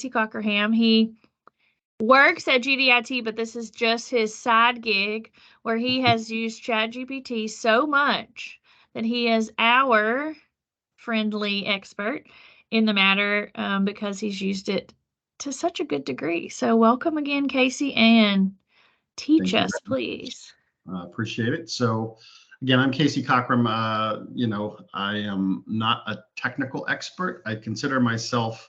Casey Cockerham. He works at GDIT, but this is just his side gig where he has used ChatGPT so much that he is our friendly expert in the matter because he's used it to such a good degree. So welcome again, Casey, and teach us, please. Appreciate it. So again, I'm Casey Cockram. I am not a technical expert. I consider myself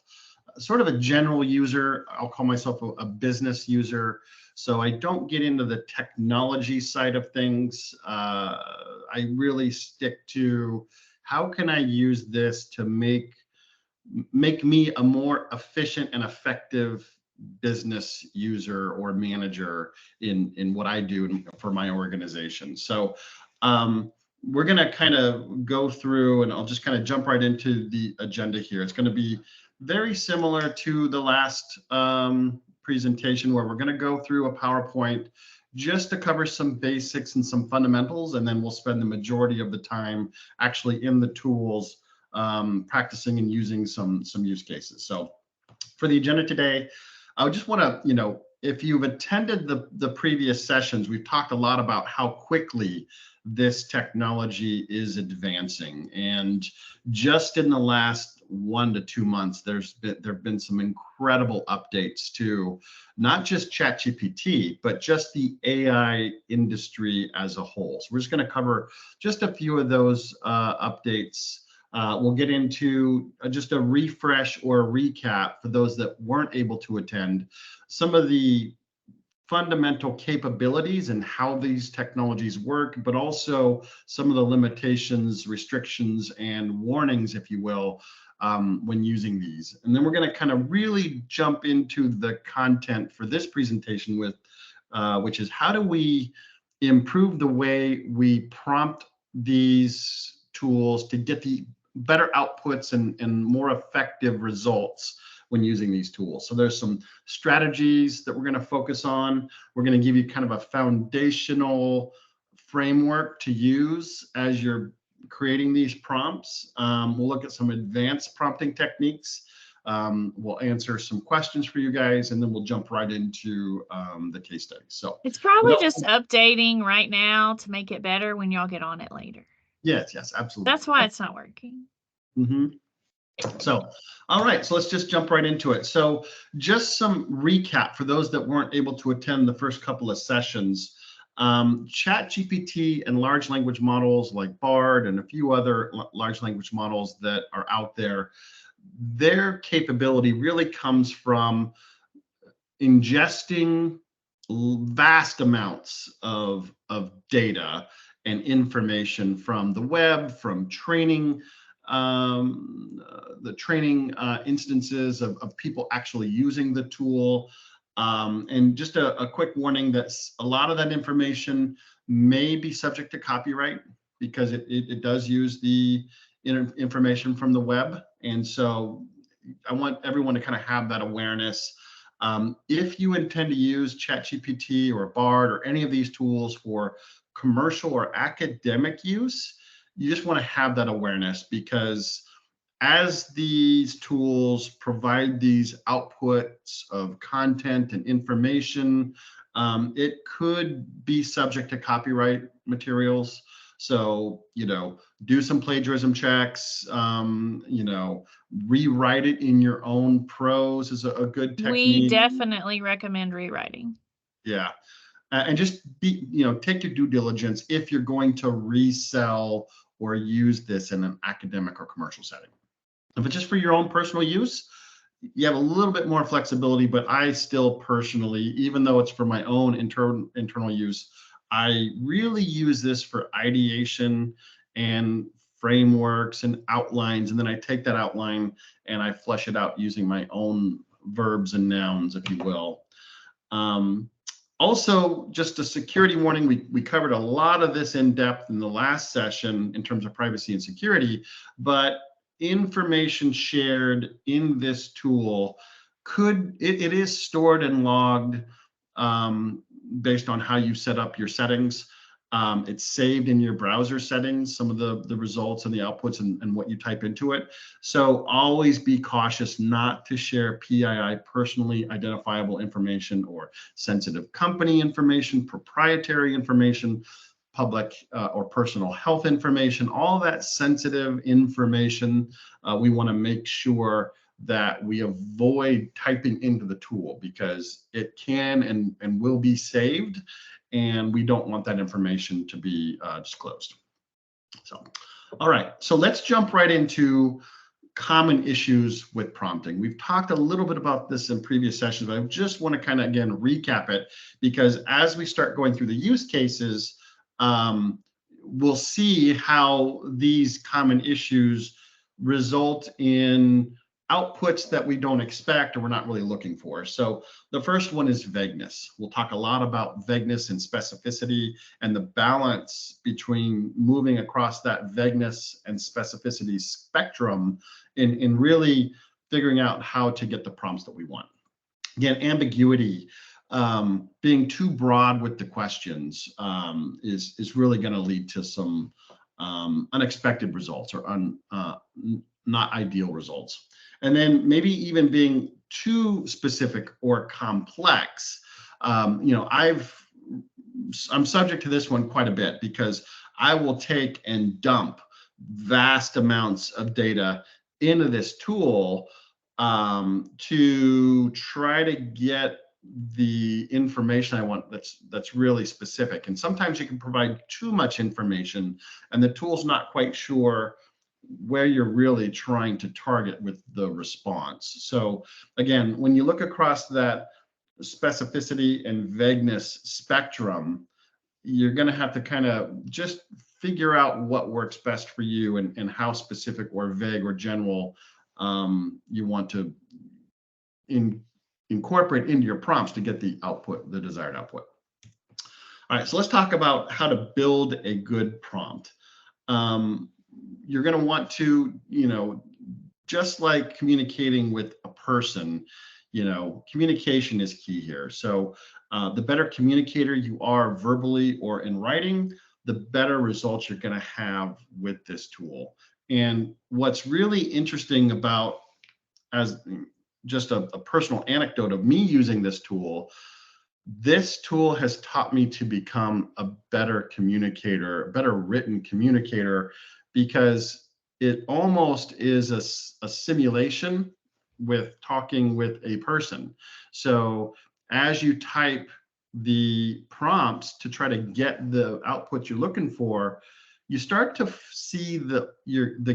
sort of a general user. I'll call myself a business user. So I don't get into the technology side of things. I really stick to how can I use this to make me a more efficient and effective business user or manager in what I do for my organization. So we're going to kind of go through, and I'll just kind of jump right into the agenda here. It's going to be very similar to the last presentation, where we're going to go through a PowerPoint just to cover some basics and some fundamentals, and then we'll spend the majority of the time actually in the tools practicing and using some use cases. So for the agenda today, I just want to, if you've attended the previous sessions, we've talked a lot about how quickly this technology is advancing. And just in the last 1 to 2 months, there have been some incredible updates to not just ChatGPT, but just the AI industry as a whole. So we're just going to cover just a few of those updates. We'll get into just a refresh or a recap for those that weren't able to attend, some of the fundamental capabilities and how these technologies work, but also some of the limitations, restrictions, and warnings, if you will, when using these. And then we're going to kind of really jump into the content for this presentation with, which is how do we improve the way we prompt these tools to get the better outputs and more effective results when using these tools. So there's some strategies that we're going to focus on. We're going to give you kind of a foundational framework to use as you're creating these prompts. We'll look at some advanced prompting techniques. We'll answer some questions for you guys, and then we'll jump right into the case study. So it's probably just updating right now to make it better when y'all get on it later. Yes, absolutely. That's why it's not working. So, all right, so let's just jump right into it. So just some recap for those that weren't able to attend the first couple of sessions. ChatGPT and large language models like Bard and a few other large language models that are out there, their capability really comes from ingesting vast amounts of data and information from the web, from training, the training instances of people actually using the tool. And just a quick warning that a lot of that information may be subject to copyright because it does use the information from the web. And so I want everyone to kind of have that awareness. If you intend to use ChatGPT or Bard or any of these tools for commercial or academic use, you just want to have that awareness, because as these tools provide these outputs of content and information, it could be subject to copyright materials. So, do some plagiarism checks, rewrite it in your own prose is a good technique. We definitely recommend rewriting. Yeah. And just take your due diligence if you're going to resell or use this in an academic or commercial setting. If it's just for your own personal use, you have a little bit more flexibility, but I still personally, even though it's for my own internal use, I really use this for ideation and frameworks and outlines. And then I take that outline and I flesh it out using my own verbs and nouns, if you will. Also, just a security warning, we covered a lot of this in depth in the last session in terms of privacy and security, but information shared in this tool it is stored and logged based on how you set up your settings. It's saved in your browser settings, some of the results and the outputs and what you type into it. So always be cautious not to share PII, personally identifiable information, or sensitive company information, proprietary information, public or personal health information. All that sensitive information, we want to make sure that we avoid typing into the tool, because it can and will be saved, and we don't want that information to be disclosed. So, all right, so let's jump right into common issues with prompting. We've talked a little bit about this in previous sessions, but I just want to kind of, again, recap it, because as we start going through the use cases, we'll see how these common issues result in outputs that we don't expect or we're not really looking for. So the first one is vagueness. We'll talk a lot about vagueness and specificity and the balance between moving across that vagueness and specificity spectrum in really figuring out how to get the prompts that we want. Again, ambiguity, being too broad with the questions is really going to lead to some unexpected results or not ideal results. And then maybe even being too specific or complex. I'm subject to this one quite a bit, because I will take and dump vast amounts of data into this tool to try to get the information I want that's really specific. And sometimes you can provide too much information and the tool's not quite sure where you're really trying to target with the response. So again, when you look across that specificity and vagueness spectrum, you're going to have to kind of just figure out what works best for you and how specific or vague or general you want to incorporate into your prompts to get the output, the desired output. All right, so let's talk about how to build a good prompt. You're going to want to, just like communicating with a person, communication is key here. So the better communicator you are verbally or in writing, the better results you're going to have with this tool. And what's really interesting about, as just a personal anecdote of me using this tool has taught me to become a better communicator, a better written communicator, because it almost is a simulation with talking with a person. So as you type the prompts to try to get the output you're looking for, you start to see the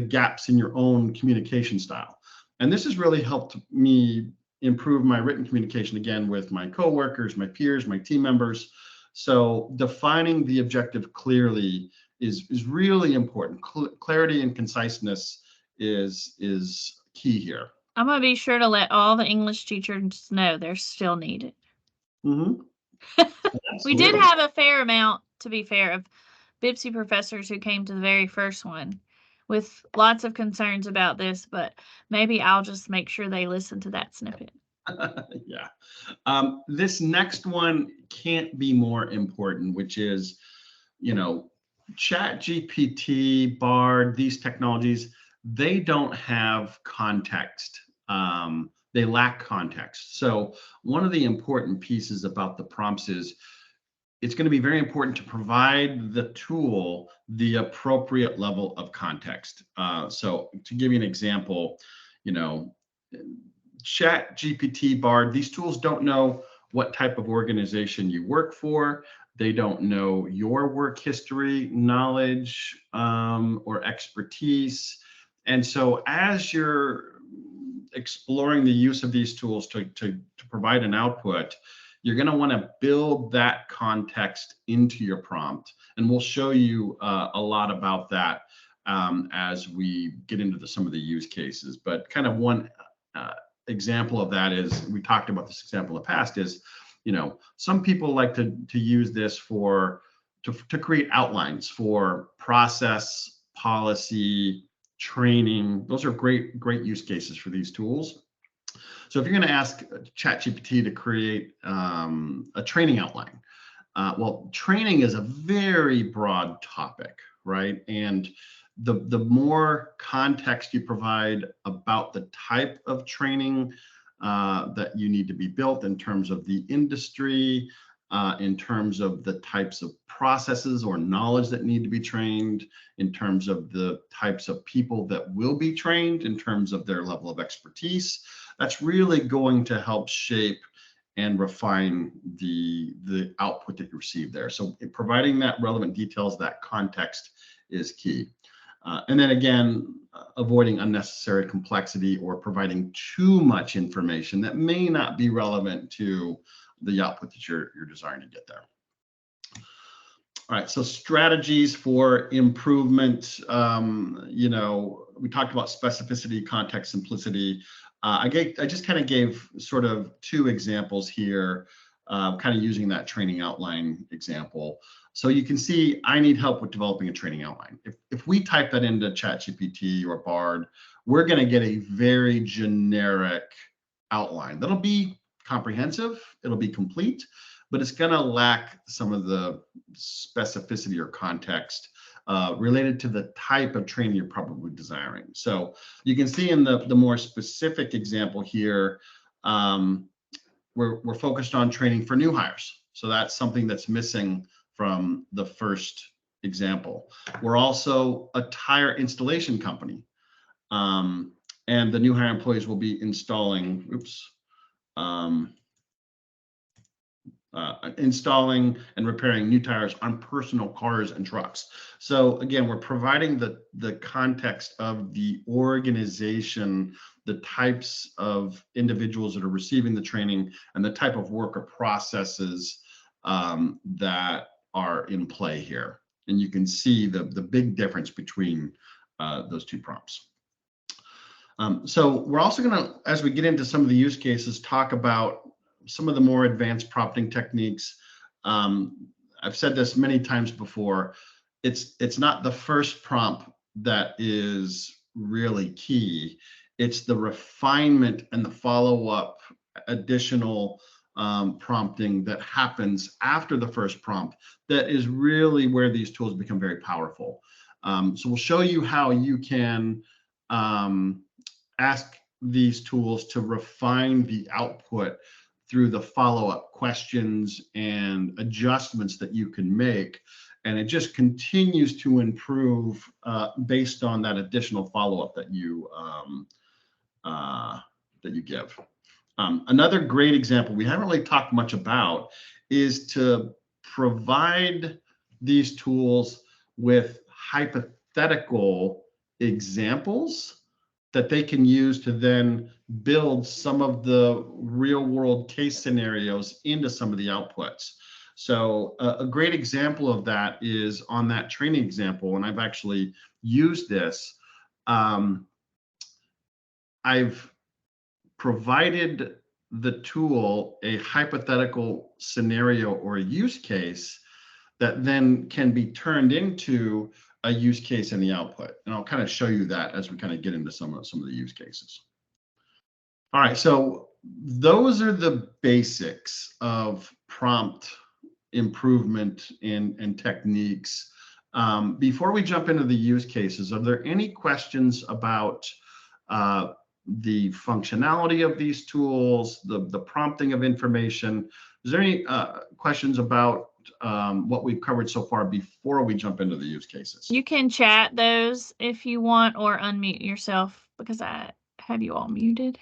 gaps in your own communication style. And this has really helped me improve my written communication, again, with my coworkers, my peers, my team members. So defining the objective clearly is really important. Clarity and conciseness is key here. I'm going to be sure to let all the English teachers know they're still needed. Mm-hmm. We did have a fair amount, to be fair, of BIPSI professors who came to the very first one with lots of concerns about this, but maybe I'll just make sure they listen to that snippet. Yeah. This next one can't be more important, which is, ChatGPT, Bard, these technologies, they don't have context. They lack context. So one of the important pieces about the prompts is it's going to be very important to provide the tool the appropriate level of context. So to give you an example, ChatGPT, Bard, these tools don't know what type of organization you work for. They don't know your work history, knowledge, or expertise. And so as you're exploring the use of these tools to provide an output, you're going to want to build that context into your prompt. And we'll show you a lot about that as we get into some of the use cases. But kind of one example of that is, we talked about this example in the past, is, some people like to use this to create outlines for process, policy, training. Those are great use cases for these tools. So if you're going to ask ChatGPT to create a training outline, Well, training is a very broad topic, right? And the more context you provide about the type of training that you need to be built in terms of the industry, in terms of the types of processes or knowledge that need to be trained, in terms of the types of people that will be trained, in terms of their level of expertise, that's really going to help shape and refine the output that you receive there. So providing that relevant details, that context is key. And then again, avoiding unnecessary complexity or providing too much information that may not be relevant to the output that you're desiring to get there. All right, so strategies for improvement. You know, we talked about specificity, context, simplicity. I just kind of gave sort of two examples here, kind of using that training outline example. So you can see I need help with developing a training outline. If we type that into ChatGPT or Bard, we're going to get a very generic outline. That'll be comprehensive, it'll be complete, but it's going to lack some of the specificity or context related to the type of training you're probably desiring. So you can see in the more specific example here, we're focused on training for new hires. So that's something that's missing from the first example. We're also a tire installation company, and the new hire employees will be installing, installing and repairing new tires on personal cars and trucks. So again, we're providing the context of the organization, the types of individuals that are receiving the training, and the type of work or processes that are in play here. And you can see the big difference between those two prompts. So we're also going to, as we get into some of the use cases, talk about some of the more advanced prompting techniques. I've said this many times before. It's not the first prompt that is really key. It's the refinement and the follow-up additional prompting that happens after the first prompt that is really where these tools become very powerful. So we'll show you how you can ask these tools to refine the output through the follow-up questions and adjustments that you can make. And it just continues to improve based on that additional follow-up that you give. Another great example we haven't really talked much about is to provide these tools with hypothetical examples that they can use to then build some of the real world case scenarios into some of the outputs. So a great example of that is on that training example, and I've actually used this. I've provided the tool a hypothetical scenario or a use case that then can be turned into a use case in the output. And I'll kind of show you that as we kind of get into some of the use cases. All right, so those are the basics of prompt improvement and techniques. Before we jump into the use cases, are there any questions about the functionality of these tools, the prompting of information? Is there any questions about what we've covered so far before we jump into the use cases? You can chat those if you want, or unmute yourself because I have you all muted.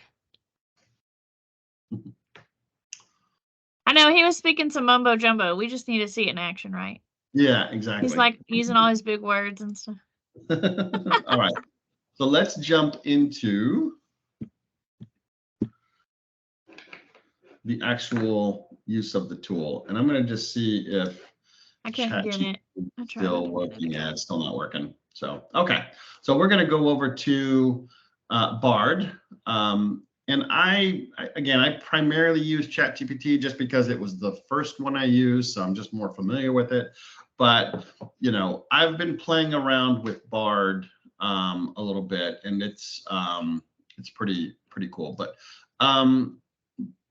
I know he was speaking some mumbo jumbo. We just need to see it in action, right? Yeah, exactly. He's like using all his big words and stuff. All right, so let's jump into the actual use of the tool. And I'm going to just see if I can't get it. Still working. Yeah, it's still not working. So, okay. So we're going to go over to Bard. And I primarily use ChatGPT just because it was the first one I used. So I'm just more familiar with it. But, you know, I've been playing around with Bard a little bit, and it's pretty cool. But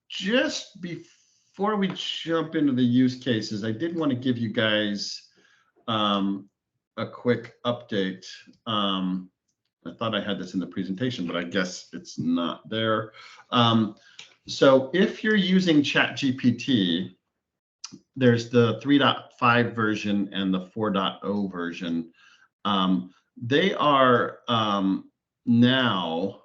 just before we jump into the use cases, I did want to give you guys a quick update. I thought I had this in the presentation, but I guess it's not there. So if you're using ChatGPT, there's the 3.5 version and the 4.0 version. They are now,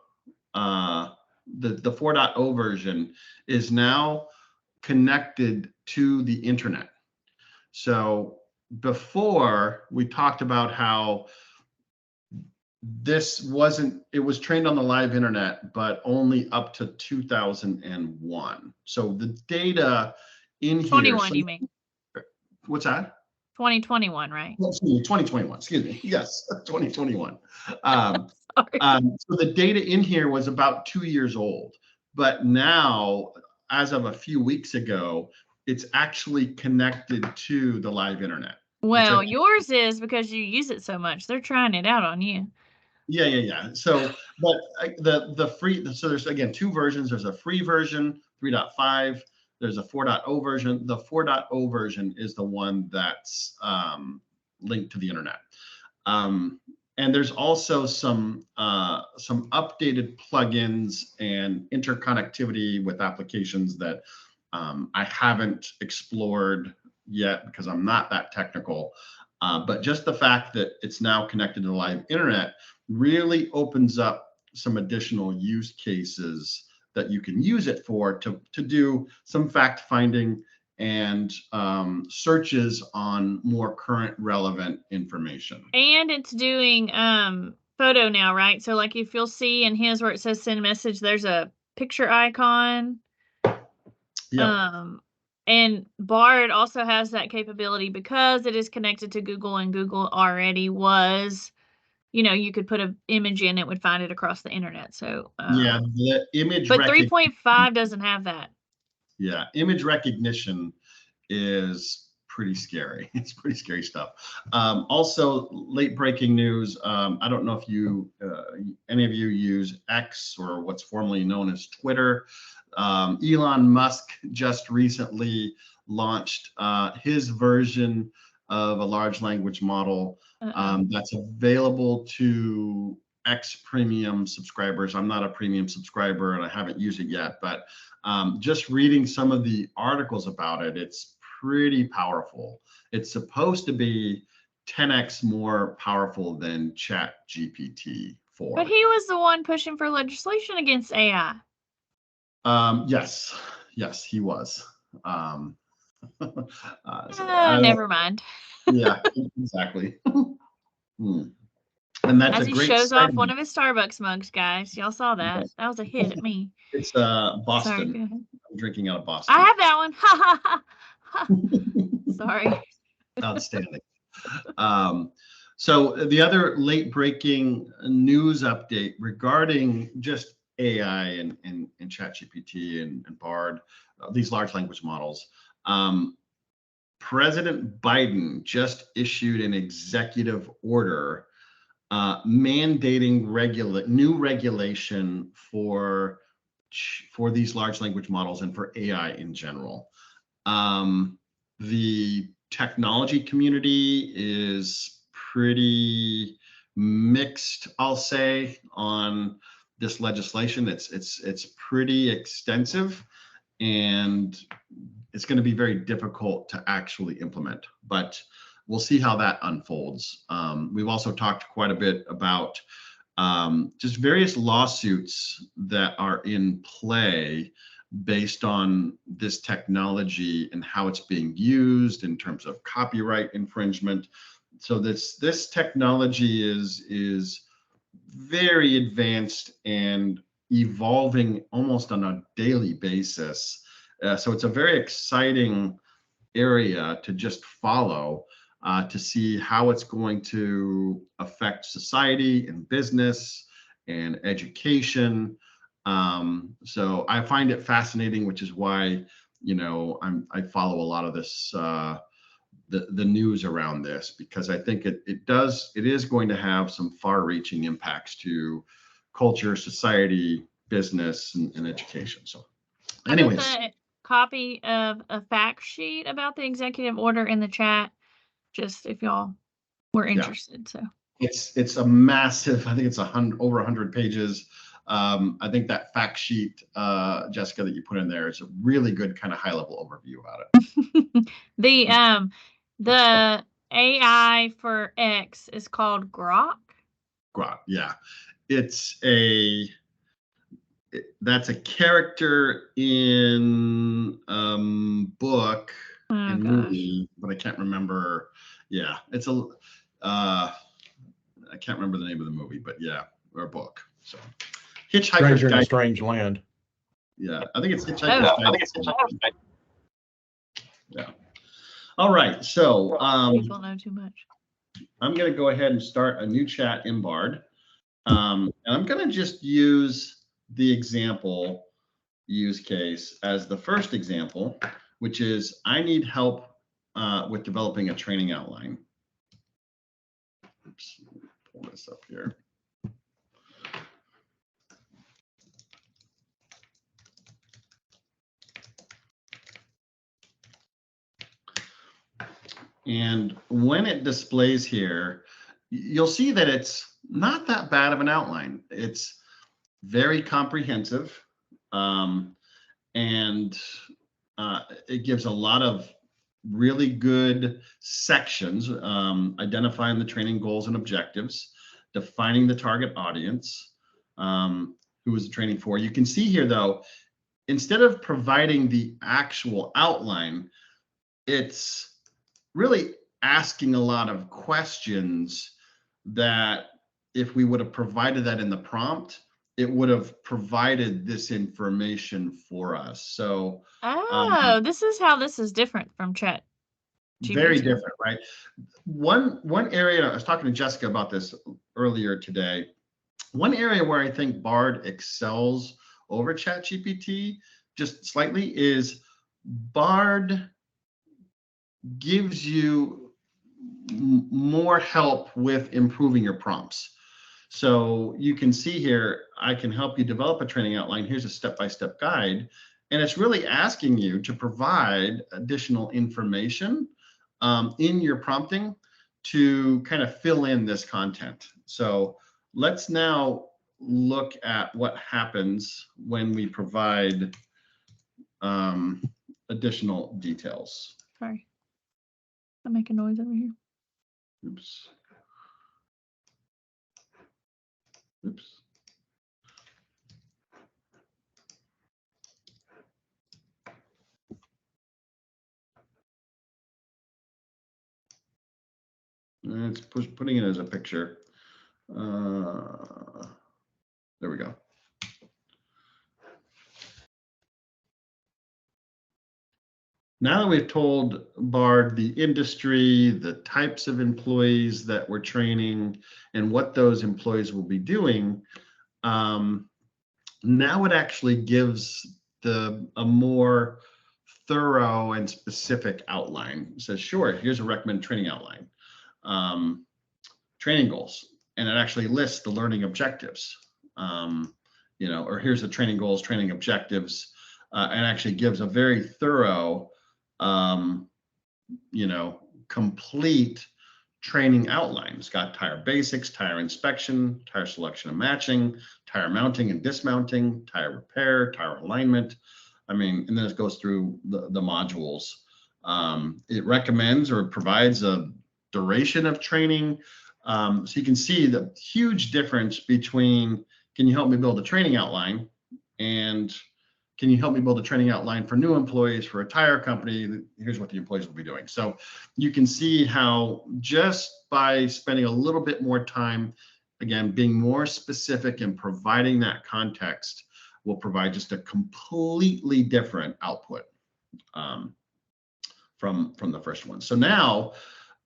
the 4.0 version is now connected to the internet. So before we talked about how this wasn't, it was trained on the live internet, but only up to 2001. So the data in here. 21, you mean? What's that? 2021, right? 2021, excuse me. Yes, 2021. Sorry. So the data in here was about 2 years old, but now, as of a few weeks ago, it's actually connected to the live internet. Well, yours is because you use it so much. They're trying it out on you. Yeah. So, but the free, so there's again 2 versions. There's a free version, 3.5. There's a 4.0 version. The 4.0 version is the one that's linked to the internet. And there's also some updated plugins and interconnectivity with applications that I haven't explored yet because I'm not that technical. But just the fact that it's now connected to the live internet really opens up some additional use cases that you can use it for to do some fact finding and searches on more current relevant information. And it's doing photo now, right? So like if you'll see in his where it says send message, there's a picture icon. Yeah. And Bard also has that capability because it is connected to Google, and Google already was, you could put an image in, it would find it across the internet. So yeah, the image. But 3.5 doesn't have that. Yeah, image recognition is pretty scary. It's pretty scary stuff. Also, late breaking news. I don't know if any of you use X, or what's formerly known as Twitter. Elon Musk just recently launched his version of a large language model that's available to X premium subscribers. I'm not a premium subscriber and I haven't used it yet, but just reading some of the articles about it, it's pretty powerful. It's supposed to be 10x more powerful than ChatGPT 4. But he was the one pushing for legislation against AI. Yes, he was. Never mind. Yeah, exactly. And that's as a he great shows segment. off one of his Starbucks mugs, guys. Y'all saw that. That was a hit at me. It's Boston. Sorry, go ahead. I'm drinking out of Boston. I have that one. Ha ha ha. Sorry. Outstanding. So the other late breaking news update regarding just AI and ChatGPT and Bard, these large language models. President Biden just issued an executive order mandating new regulation for these large language models and for AI in general. The technology community is pretty mixed, I'll say, on this legislation. It's pretty extensive, and it's going to be very difficult to actually implement, but we'll see how that unfolds. We've also talked quite a bit about just various lawsuits that are in play based on this technology and how it's being used in terms of copyright infringement. So this technology is very advanced and evolving almost on a daily basis. So it's a very exciting area to just follow to see how it's going to affect society and business and education. So I find it fascinating, which is why I follow a lot of this the news around this, because I think it is going to have some far-reaching impacts to culture, society, business, and education. So anyways, copy of a fact sheet about the executive order in the chat, just if y'all were interested. So it's a massive, I think it's over 100 pages. I think that fact sheet, Jessica, that you put in there is a really good kind of high level overview about it. The AI for X is called Grok. Grok, yeah. That's a character in book and movie, but I can't remember. Yeah, it's I can't remember the name of the movie, but yeah, or book. So Hitchhiker's Guide to a Strange Land. Yeah, I think it's Hitchhiker's Guide. Yeah. All right, so people know too much. I'm going to go ahead and start a new chat in Bard, and I'm going to just use the example use case as the first example, which is I need help with developing a training outline. Oops, pull this up here. And when it displays here, you'll see that it's not that bad of an outline. It's very comprehensive, and it gives a lot of really good sections, identifying the training goals and objectives, defining the target audience, who is the training for. You can see here, though, instead of providing the actual outline, it's really asking a lot of questions that if we would have provided that in the prompt, it would have provided this information for us. So this is how this is different from Chat GPT. Very different, right? One area, I was talking to Jessica about this earlier today. One area where I think Bard excels over Chat GPT just slightly is Bard gives you more help with improving your prompts. So you can see here, I can help you develop a training outline. Here's a step-by-step guide. And it's really asking you to provide additional information in your prompting to kind of fill in this content. So let's now look at what happens when we provide additional details. Sorry. I'm making noise over here. Oops. Oops. It's putting it as a picture. There we go. Now that we've told Bard the industry, the types of employees that we're training, and what those employees will be doing, now it actually gives a more thorough and specific outline. It says, sure, here's a recommended training outline, training goals, and it actually lists the learning objectives, or here's the training goals, training objectives, and actually gives a very thorough complete training outline. It's got tire basics, tire inspection, tire selection and matching, tire mounting and dismounting, tire repair, tire alignment. And then it goes through the modules. It recommends or provides a duration of training. So you can see the huge difference between, can you help me build a training outline, and can you help me build a training outline for new employees for a tire company? Here's what the employees will be doing. So you can see how just by spending a little bit more time, again, being more specific and providing that context will provide just a completely different output from the first one. So now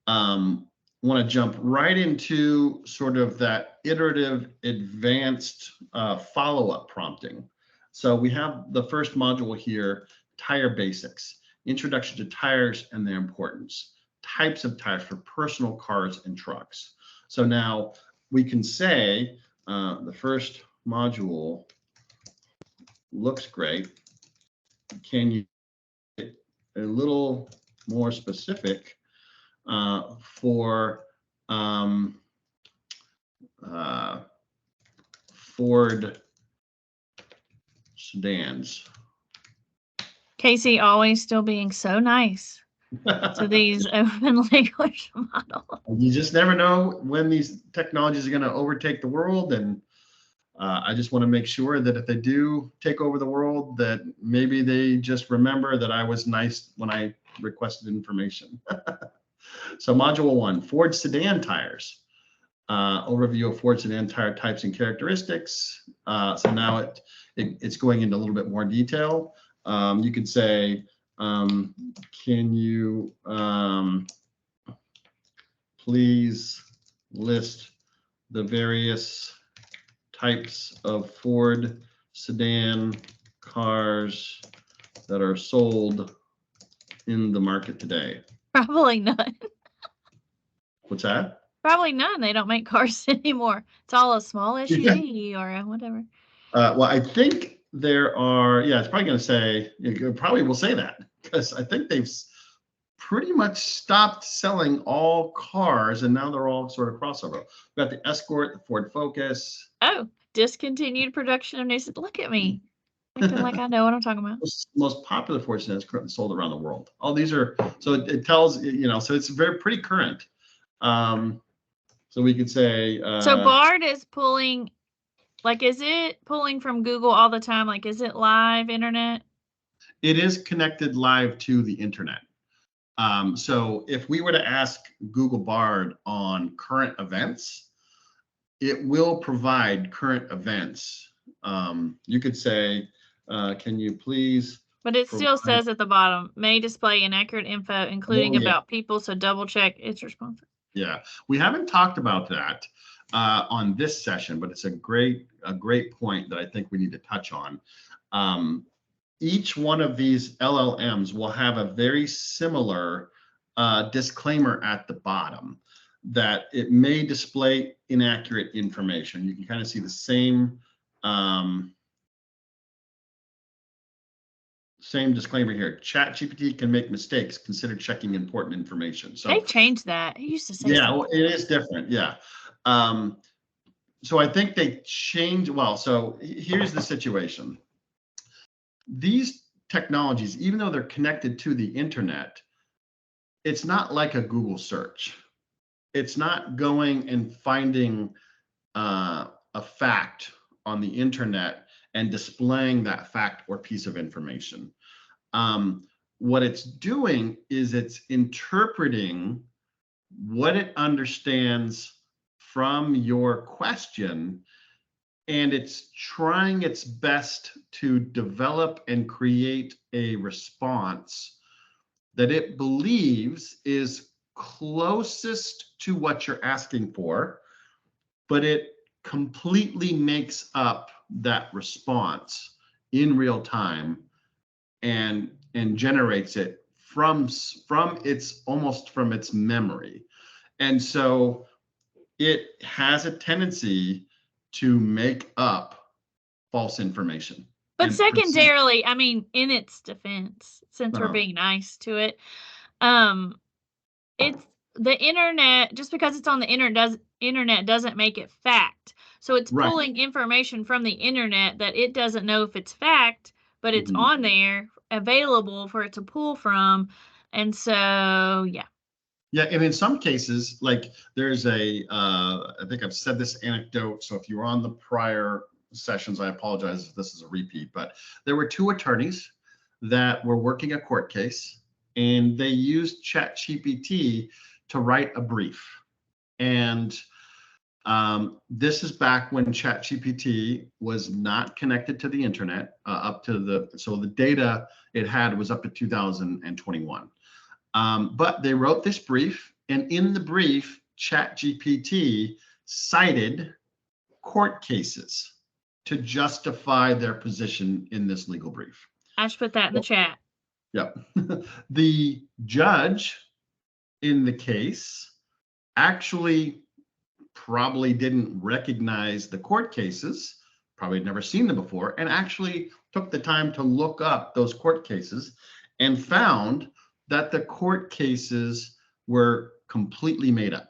I want to jump right into sort of that iterative advanced follow-up prompting. So we have the first module here, tire basics, introduction to tires and their importance, types of tires for personal cars and trucks. So now we can say the first module looks great. Can you a little more specific for Ford sedans. Casey always still being so nice to these open language models. You just never know when these technologies are going to overtake the world, and I just want to make sure that if they do take over the world, that maybe they just remember that I was nice when I requested information. So module 1, Ford sedan tires. Overview of Ford sedan tire types and characteristics. So now it's going into a little bit more detail. You could say, can you please list the various types of Ford sedan cars that are sold in the market today? Probably none. What's that? Probably none. They don't make cars anymore. It's all a small SUV or a whatever. Well, I think there are, yeah, it's probably going to say, it probably will say that, because I think they've pretty much stopped selling all cars, and now they're all sort of crossover. We've got the Escort, the Ford Focus. Oh, discontinued production of new. Look at me, thinking like I know what I'm talking about. Most popular Ford sedans currently sold around the world. All these are, so it tells, so it's pretty current. So we could say. So Bard is pulling, like, is it pulling from Google all the time? Like, is it live internet? It is connected live to the internet. So if we were to ask Google Bard on current events, it will provide current events. You could say, can you please? But it still says at the bottom, may display inaccurate info, including about people, so double check it's responsive. Yeah, we haven't talked about that on this session, but it's a great point that I think we need to touch on. Each one of these LLMs will have a very similar disclaimer at the bottom that it may display inaccurate information. You can kind of see the same disclaimer here. ChatGPT can make mistakes. Consider checking important information. So they changed that. He used to say, yeah, well, it is different. Yeah. So I think they changed. Well, so here's the situation. These technologies, even though they're connected to the internet, it's not like a Google search. It's not going and finding a fact on the internet and displaying that fact or piece of information. What it's doing is it's interpreting what it understands from your question, and it's trying its best to develop and create a response that it believes is closest to what you're asking for, but it completely makes up that response in real time and generates it from its memory. And so it has a tendency to make up false information. But secondarily, I mean, in its defense, since we're being nice to it, it's the internet. Just because it's on the internet doesn't make it fact. So it's pulling information from the internet that it doesn't know if it's fact, but it's on there available for it to pull from. And so, yeah. Yeah, and in some cases, like there's I think I've said this anecdote, so if you were on the prior sessions, I apologize if this is a repeat, but there were two attorneys that were working a court case, and they used ChatGPT to write a brief. And this is back when ChatGPT was not connected to the internet, so the data it had was up to 2021. But they wrote this brief, and in the brief, ChatGPT cited court cases to justify their position in this legal brief. I should put that in the chat. Yep. The judge in the case actually probably didn't recognize the court cases, probably had never seen them before, and actually took the time to look up those court cases and found that the court cases were completely made up.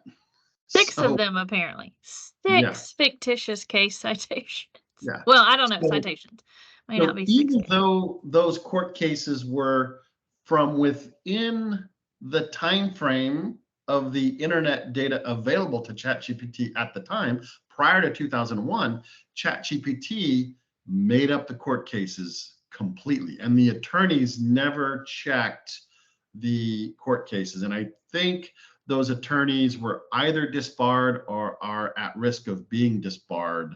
6 So, of them, apparently. 6 yeah. fictitious case citations. Yeah. Well, I don't know, So- citations. May So not be even 6. though those court cases were from within the time frame of the internet data available to ChatGPT at the time, prior to 2001, ChatGPT made up the court cases completely, and the attorneys never checked the court cases. And I think those attorneys were either disbarred or are at risk of being disbarred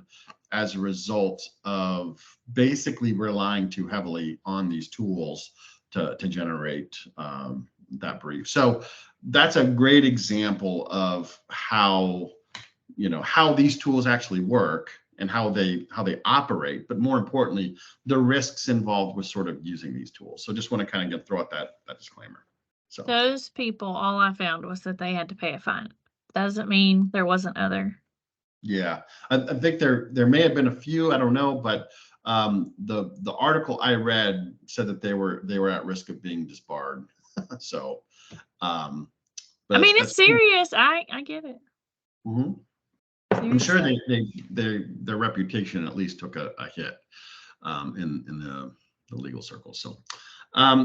as a result of basically relying too heavily on these tools to generate that brief. So that's a great example of how, how these tools actually work and how they operate, but more importantly, the risks involved with sort of using these tools. So just want to kind of throw out that disclaimer. So Those people, all I found was that they had to pay a fine. Doesn't mean there wasn't other. yeah, I think there may have been a few, I don't know, but the article I read said that they were at risk of being disbarred. So, I mean, it's serious. I get it. Mm-hmm. I'm sure their reputation at least took a hit in the legal circles. So,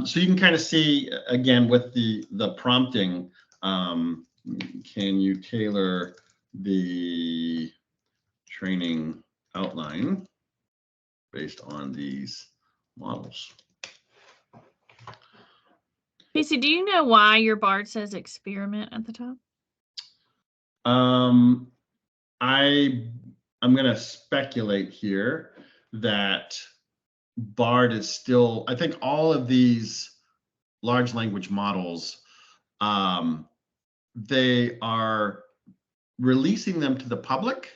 so you can kind of see again with the prompting. Can you tailor the training outline based on these models? Casey, do you know why your BARD says experiment at the top? I'm going to speculate here that BARD is still, I think all of these large language models, they are releasing them to the public,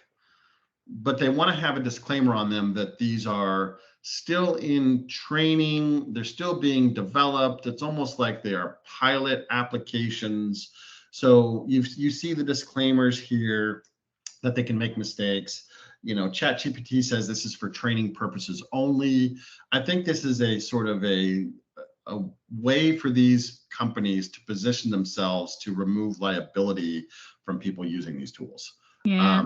but they want to have a disclaimer on them that these are still in training, they're still being developed. It's almost like they are pilot applications. So you see the disclaimers here that they can make mistakes. ChatGPT says this is for training purposes only. I think this is a sort of a way for these companies to position themselves to remove liability from people using these tools. Yeah.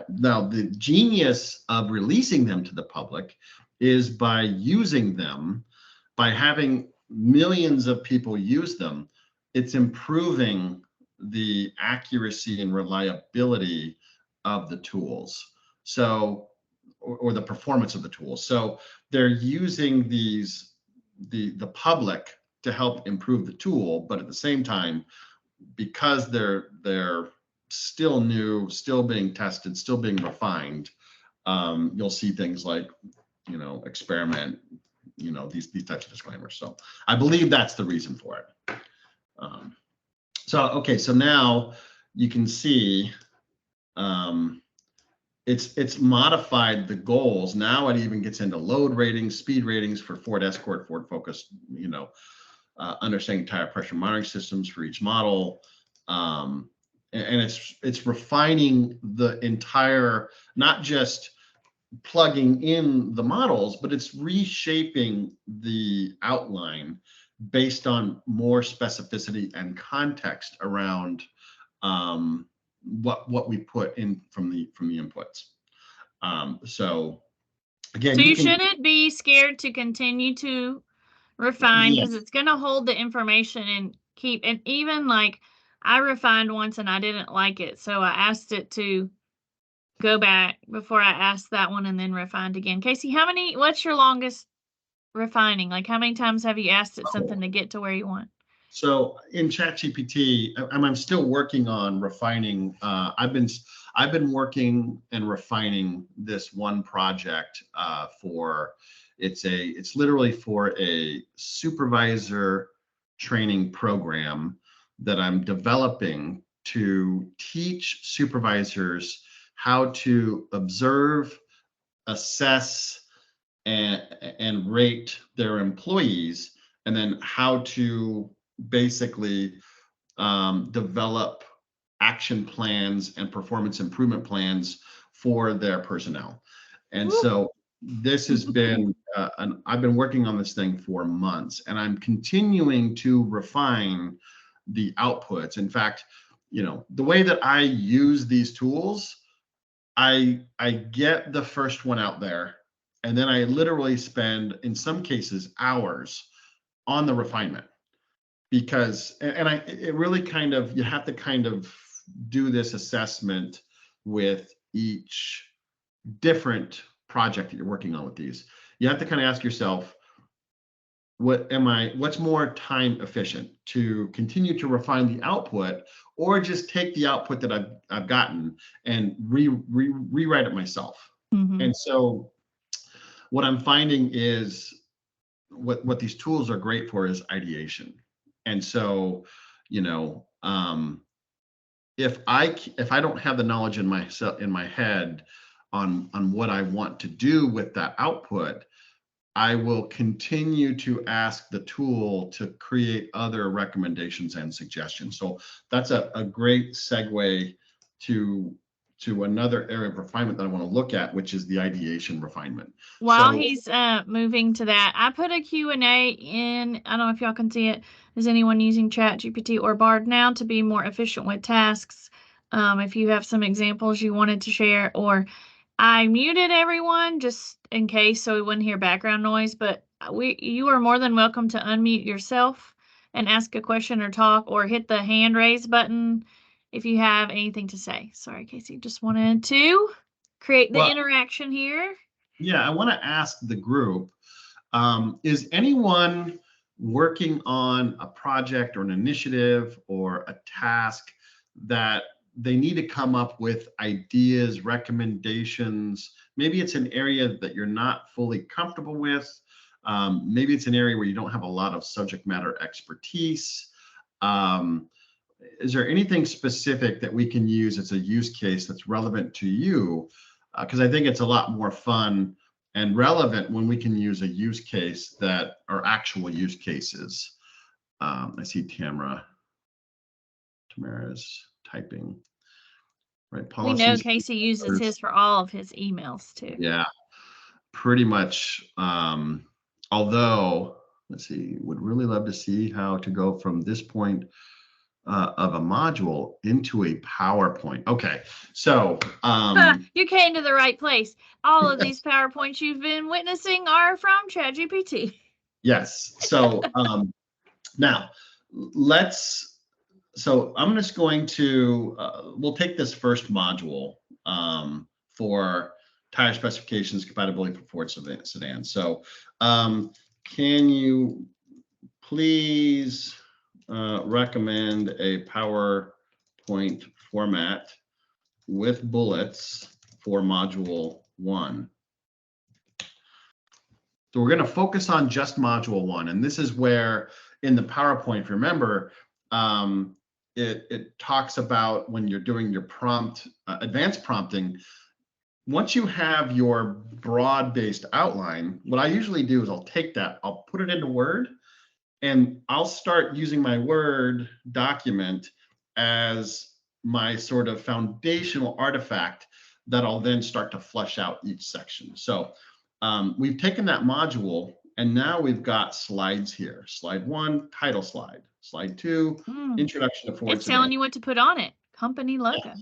Now, the genius of releasing them to the public is by using them, by having millions of people use them, it's improving the accuracy and reliability of the tools. So, or the performance of the tools. So they're using the public to help improve the tool, but at the same time, because they're still new, still being tested, still being refined, you'll see things like, experiment, these types of disclaimers. So I believe that's the reason for it. So now you can see it's modified the goals. Now it even gets into load ratings, speed ratings for Ford Escort, Ford Focus, understanding tire pressure monitoring systems for each model. And it's refining the entire, not just plugging in the models, but it's reshaping the outline based on more specificity and context around what we put in from the inputs. So again, so you shouldn't be scared to continue to refine, because it's going to hold the information and keep, and even like I refined once and I didn't like it, so I asked it to go back before I asked that one and then refined again. Casey, what's your longest refining? Like how many times have you asked it something to get to where you want? So in ChatGPT, I'm still working on refining. I've been working and refining this one project it's literally for a supervisor training program that I'm developing to teach supervisors how to observe, assess, and rate their employees, and then how to basically develop action plans and performance improvement plans for their personnel. And so this has been and I've been working on this thing for months, and I'm continuing to refine the outputs. In fact, the way that I use these tools, I get the first one out there, and then I literally spend, in some cases, hours on the refinement, because it really kind of, you have to kind of do this assessment with each different project that you're working on with these. You have to kind of ask yourself, what's more time efficient, to continue to refine the output, or just take the output that I've gotten and rewrite it myself. Mm-hmm. And so what I'm finding is what these tools are great for is ideation. And so, if I don't have the knowledge in my head on what I want to do with that output, I will continue to ask the tool to create other recommendations and suggestions. So that's a great segue to another area of refinement that I want to look at, which is the ideation refinement. While he's moving to that, I put a Q&A in. I don't know if y'all can see it. Is anyone using ChatGPT or Bard now to be more efficient with tasks? If you have some examples you wanted to share, or I muted everyone just in case so we wouldn't hear background noise, but you are more than welcome to unmute yourself and ask a question or talk, or hit the hand raise button if you have anything to say. Sorry, Casey, just wanted to create the interaction here. Yeah, I want to ask the group, is anyone working on a project or an initiative or a task that they need to come up with ideas, recommendations? Maybe it's an area that you're not fully comfortable with. Maybe it's an area where you don't have a lot of subject matter expertise. Is there anything specific that we can use as a use case that's relevant to you? Because I think it's a lot more fun and relevant when we can use a use case that are actual use cases. I see Tamara's typing. Right, we know Casey uses his for all of his emails too. Yeah, pretty much. Although, let's see, would really love to see how to go from this point of a module into a PowerPoint. Okay, so you came to the right place. All of these PowerPoints you've been witnessing are from ChatGPT. Yes. So now so I'm just going to, we'll take this first module for tire specifications, compatibility for Ford sedan. So can you please recommend a PowerPoint format with bullets for module 1? So we're going to focus on just module 1. And this is where in the PowerPoint, if you remember, it talks about when you're doing your prompt, advanced prompting. Once you have your broad-based outline, what I usually do is I'll take that, I'll put it into Word, and I'll start using my Word document as my sort of foundational artifact that I'll then start to flesh out each section. So we've taken that module, and now we've got slides here. Slide 1, title slide. Slide 2, introduction to Ford. It's telling you what to put on it. Company logo. Yeah.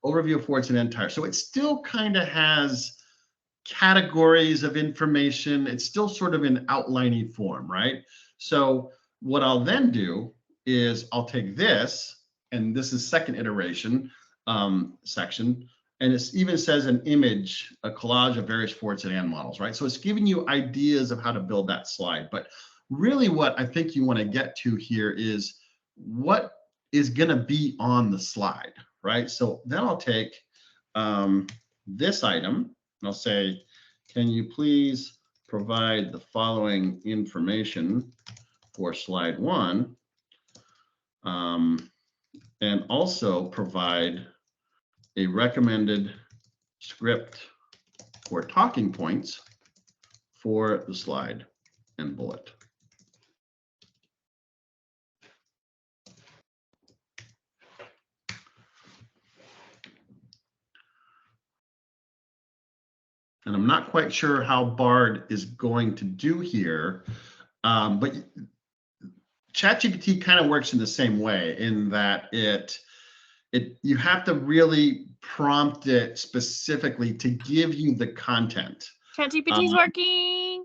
Overview of Ford sedan tire. So it still kind of has categories of information. It's still sort of in outlining form, right? So what I'll then do is I'll take this, and this is second iteration section, and it even says an image, a collage of various Ford sedan models, right? So it's giving you ideas of how to build that slide. But really what I think you want to get to here is what is going to be on the slide, right? So then I'll take this item, and I'll say, can you please provide the following information for slide 1, and also provide a recommended script for talking points for the slide and bullet. and I'm not quite sure how Bard is going to do here, but ChatGPT kind of works in the same way in that you have to really prompt it specifically to give you the content. ChatGPT's working.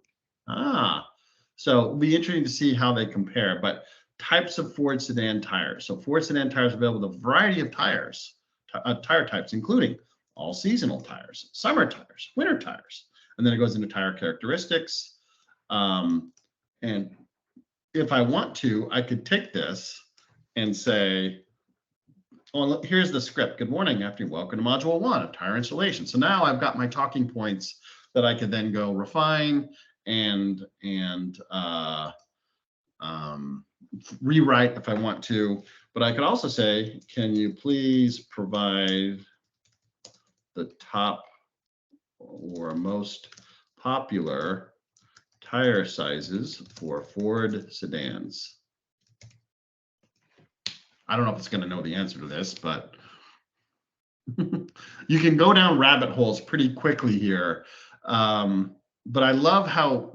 So it'll be interesting to see how they compare. But types of Ford sedan tires. So Ford sedan tires are available with a variety of tires, tire types, including all seasonal tires, summer tires, winter tires. And then it goes into tire characteristics. And if I want to, I could take this and say, oh, here's the script. Good morning, afternoon. Welcome to module 1 of tire installation. So now I've got my talking points that I could then go refine and rewrite if I want to. But I could also say, can you please provide the top or most popular tire sizes for Ford sedans? I don't know if it's going to know the answer to this, but you can go down rabbit holes pretty quickly here. But I love how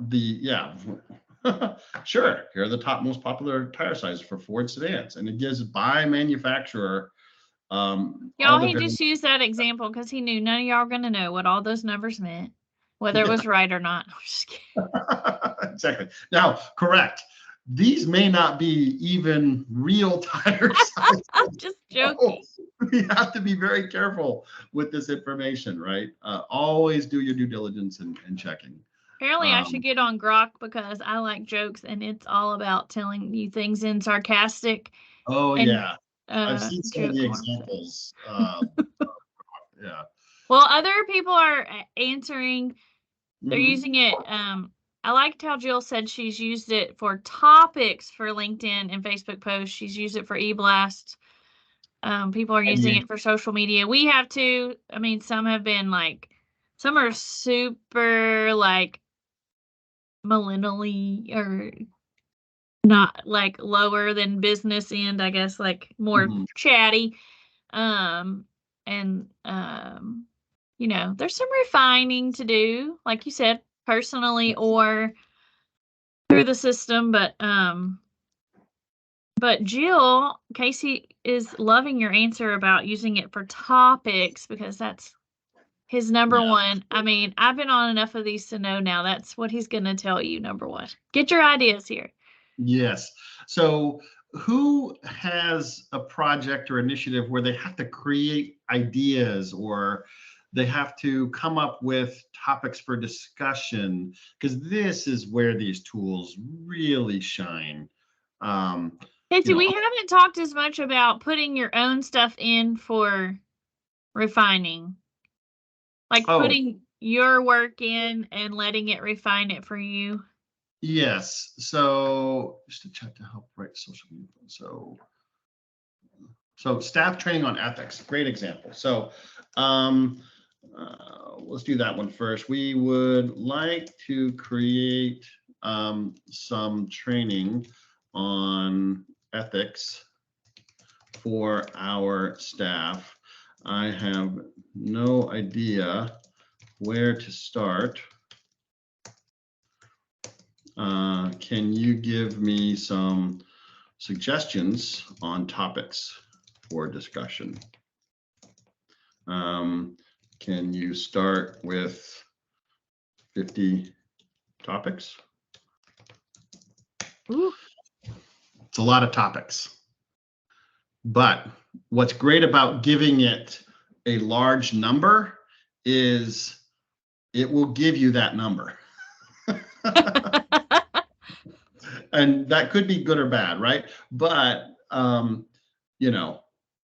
sure, here are the top most popular tire sizes for Ford sedans. And it gives by manufacturer. Y'all, he just used that example because he knew none of y'all are going to know what all those numbers meant, whether it was right or not. I'm just kidding. Exactly. Now, correct. These may not be even real tire sizes. I'm just joking. We have to be very careful with this information, right? Always do your due diligence and checking. Apparently, I should get on Grok because I like jokes, and it's all about telling you things in sarcastic. Oh, yeah. I've seen some of the examples. Yeah. Well, other people are answering. They're using it. I liked how Jill said she's used it for topics for LinkedIn and Facebook posts. She's used it for eBlast. People are using it for social media. We have to. I mean, some have been like, some are super like millennially or not like lower than business end, I guess, like more chatty. You know, there's some refining to do, like you said, personally or through the system. But Jill, Casey is loving your answer about using it for topics because that's his number one. I mean, I've been on enough of these to know now that's what he's going to tell you, number one. Get your ideas here. Yes. So who has a project or initiative where they have to create ideas or they have to come up with topics for discussion? Because this is where these tools really shine. Casey, we haven't talked as much about putting your own stuff in for refining. Like putting your work in and letting it refine it for you. Yes. So just to check to help write social media. So staff training on ethics, great example. So let's do that one first. We would like to create some training on ethics for our staff. I have no idea where to start. Can you give me some suggestions on topics for discussion? Can you start with 50 topics? Ooh. It's a lot of topics. But what's great about giving it a large number is it will give you that number. And that could be good or bad, right? But,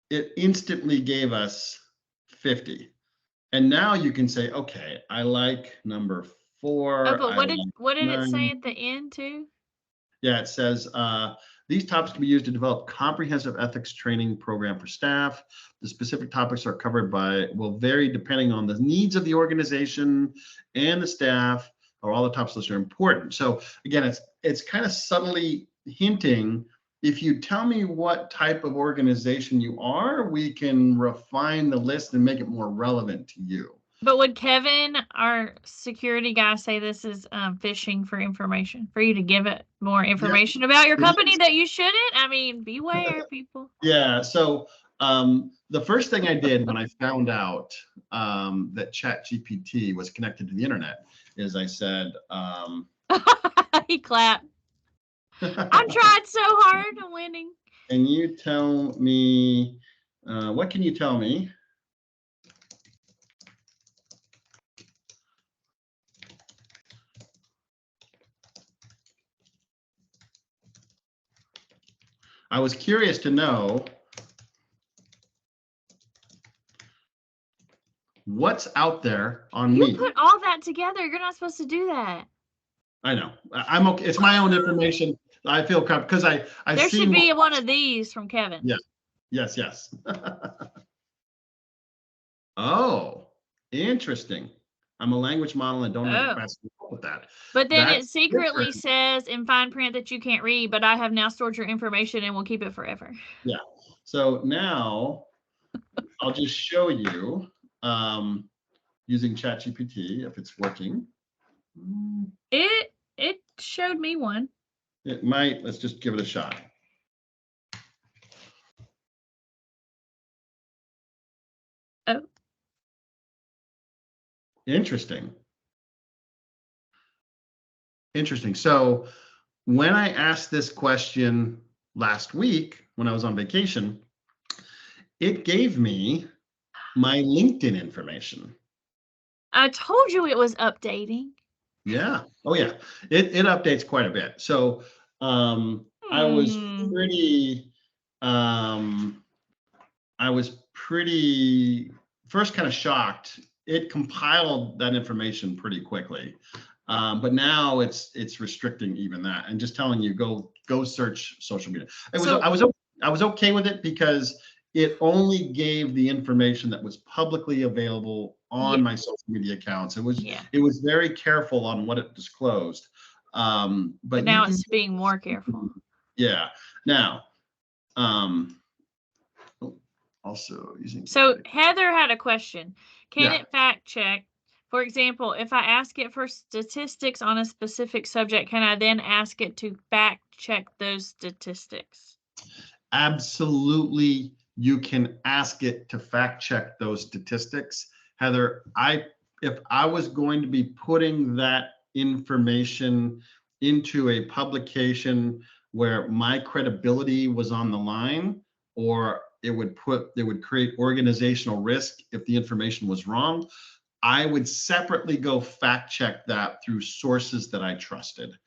it instantly gave us 50. And now you can say, okay, I like number 4. Oh, but what did it say at the end too? Yeah, it says, these topics can be used to develop comprehensive ethics training program for staff. The specific topics are covered will vary depending on the needs of the organization and the staff, or all the topics listed are important. So again, it's kind of subtly hinting, if you tell me what type of organization you are, we can refine the list and make it more relevant to you. But would Kevin, our security guy, say this is phishing for information, for you to give it more information about your company that you shouldn't? I mean, beware, people. Yeah. So the first thing I did when I found out that ChatGPT was connected to the internet is I said, He clapped. I'm trying so hard. I'm winning. Can you tell me, what can you tell me? I was curious to know what's out there on me. You put all that together. You're not supposed to do that. I know. I'm okay. It's my own information. I feel comfortable because I there should be one of these from Kevin. Yeah. Yes. Oh, interesting. I'm a language model and don't know the best with that. But then it secretly says in fine print that you can't read, but I have now stored your information and will keep it forever. Yeah. So now I'll just show you using ChatGPT if it's working. It showed me one. It might. Let's just give it a shot. Oh. Interesting. So when I asked this question last week when I was on vacation, it gave me my LinkedIn information. I told you it was updating. Yeah. Oh yeah. It updates quite a bit. So I was pretty first kind of shocked. It compiled that information pretty quickly. But now it's restricting even that and just telling you go search social media. I was okay with it because it only gave the information that was publicly available on my social media accounts. It was very careful on what it disclosed. But now it's being more careful. Yeah. Now, also using. So Heather had a question. Can it fact check? For example, if I ask it for statistics on a specific subject, can I then ask it to fact check those statistics? Absolutely. You can ask it to fact check those statistics. Heather, if I was going to be putting that information into a publication where my credibility was on the line, or it would create organizational risk if the information was wrong, I would separately go fact check that through sources that I trusted.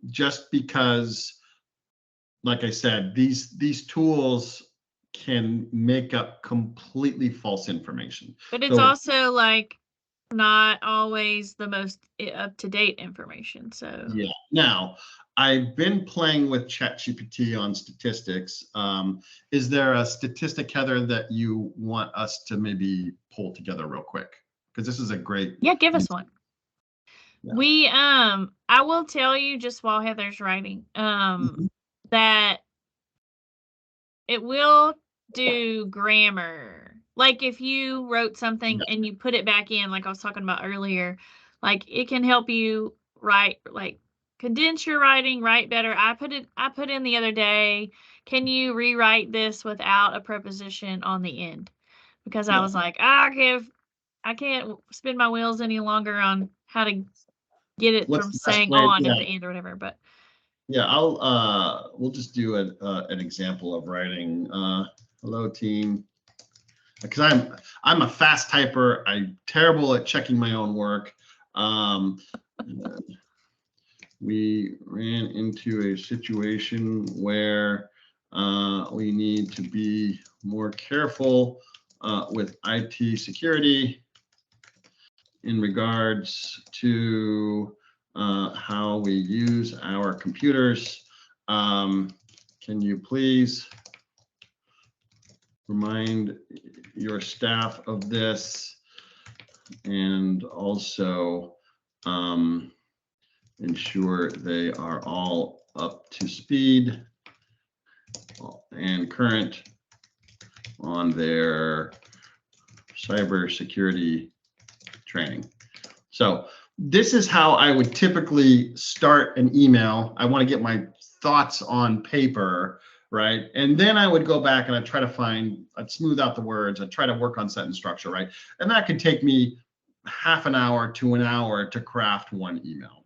Just because, like I said, these tools can make up completely false information. But it's also like not always the most up-to-date information. So yeah. Now, I've been playing with ChatGPT on statistics. Is there a statistic, Heather, that you want us to maybe pull together real quick? Because this is a great. Yeah, give us one. Yeah. I will tell you just while Heather's writing, that it will do grammar. Like if you wrote something and you put it back in, like I was talking about earlier, like it can help you write, like condense your writing, write better. I put in the other day, can you rewrite this without a preposition on the end? Because I was like, I can't spin my wheels any longer on how to get it from saying on at the end or whatever. But yeah, we'll just do an example of writing. Hello team, because I'm a fast typer. I'm terrible at checking my own work. We ran into a situation where we need to be more careful with IT security in regards to how we use our computers. Can you please remind your staff of this, and also ensure they are all up to speed and current on their cybersecurity training. So this is how I would typically start an email. I want to get my thoughts on paper, right? And then I would go back and I'd try to I'd smooth out the words. I'd try to work on sentence structure, right? And that could take me half an hour to an hour to craft one email.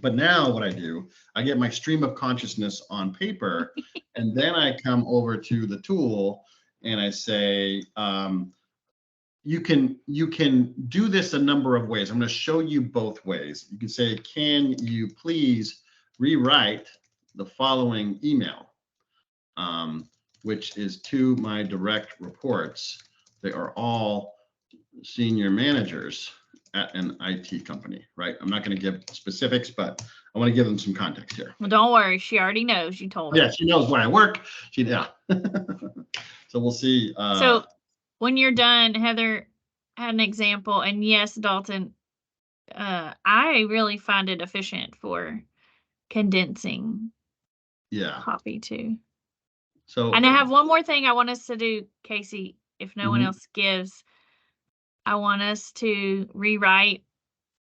But now what I do, I get my stream of consciousness on paper, and then I come over to the tool and I say, you can do this a number of ways. I'm going to show you both ways. You can say, can you please rewrite the following email, which is to my direct reports. They are all senior managers at an IT company, right? I'm not going to give specifics, but I want to give them some context here. Well, don't worry. She already knows. You told her. Yeah, she knows where I work. Yeah. So we'll see. So when you're done, Heather had an example. And yes, Dalton, I really find it efficient for condensing copy too. So, and I have one more thing I want us to do, Casey, if no one else gives. I want us to rewrite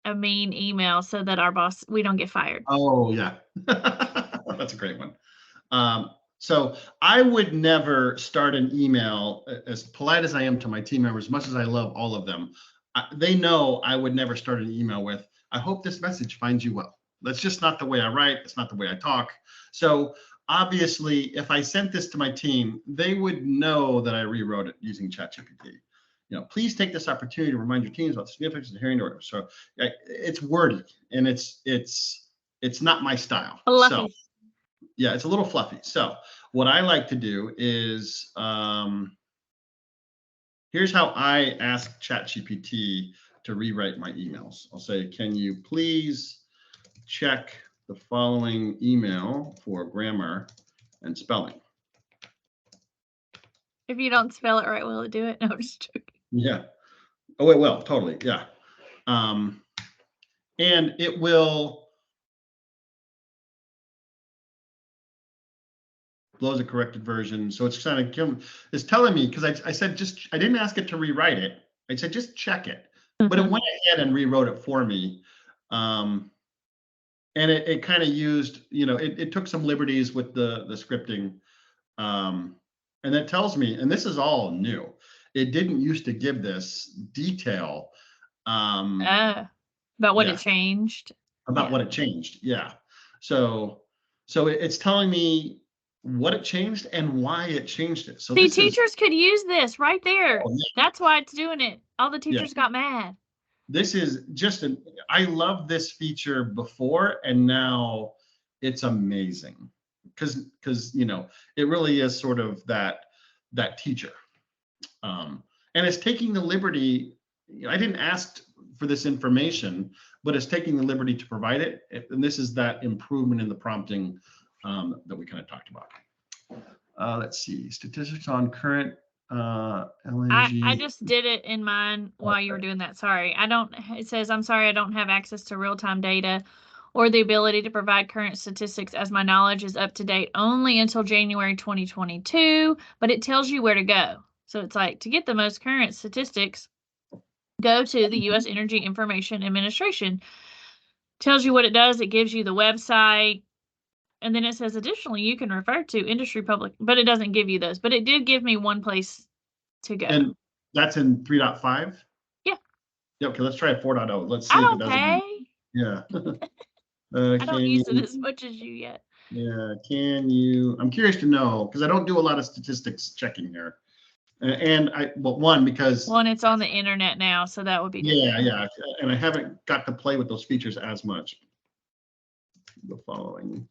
a mean email so that our boss, we don't get fired. Oh, yeah. That's a great one. So I would never start an email, as polite as I am to my team members, as much as I love all of them. They know I would never start an email with, I hope this message finds you well. That's just not the way I write. It's not the way I talk. So obviously, if I sent this to my team, they would know that I rewrote it using ChatGPT. Please take this opportunity to remind your teams about the significance of hearing order. So it's wordy and it's not my style. Fluffy. So yeah, it's a little fluffy. So what I like to do is, here's how I ask ChatGPT to rewrite my emails. I'll say, can you please check the following email for grammar and spelling? If you don't spell it right, will it do it? No, I'm just joking. Yeah. Oh, it will. Totally. Yeah. And it will blows a corrected version. So it's kind of, it's telling me, because I said, I didn't ask it to rewrite it. I said, just check it. But it went ahead and rewrote it for me. And it kind of used, it took some liberties with the scripting. And that tells me, and this is all new, it didn't used to give this detail. About what it changed. About what it changed. Yeah. So it's telling me what it changed and why it changed it. So see, teachers could use this right there. Oh, yeah. That's why it's doing it. All the teachers got mad. This is just I love this feature before, and now it's amazing because it really is sort of that teacher. And it's taking the liberty. I didn't ask for this information, but it's taking the liberty to provide it. And this is that improvement in the prompting that we kind of talked about. Let's see, statistics on current LNG. I just did it in mine while you were doing that. Sorry. It says, I'm sorry, I don't have access to real-time data or the ability to provide current statistics, as my knowledge is up to date only until January 2022, but it tells you where to go. So it's like, to get the most current statistics, go to the U.S. Energy Information Administration. Tells you what it does. It gives you the website. And then it says, additionally, you can refer to industry public, but it doesn't give you those. But it did give me one place to go. And that's in 3.5? Yeah. Yeah, okay, let's try 4.0. Let's see if it doesn't. Yeah. I don't use it as much as you yet. Yeah, I'm curious to know, because I don't do a lot of statistics checking here. And because it's on the internet now, so that would be different. Yeah, and I haven't got to play with those features as much. The following.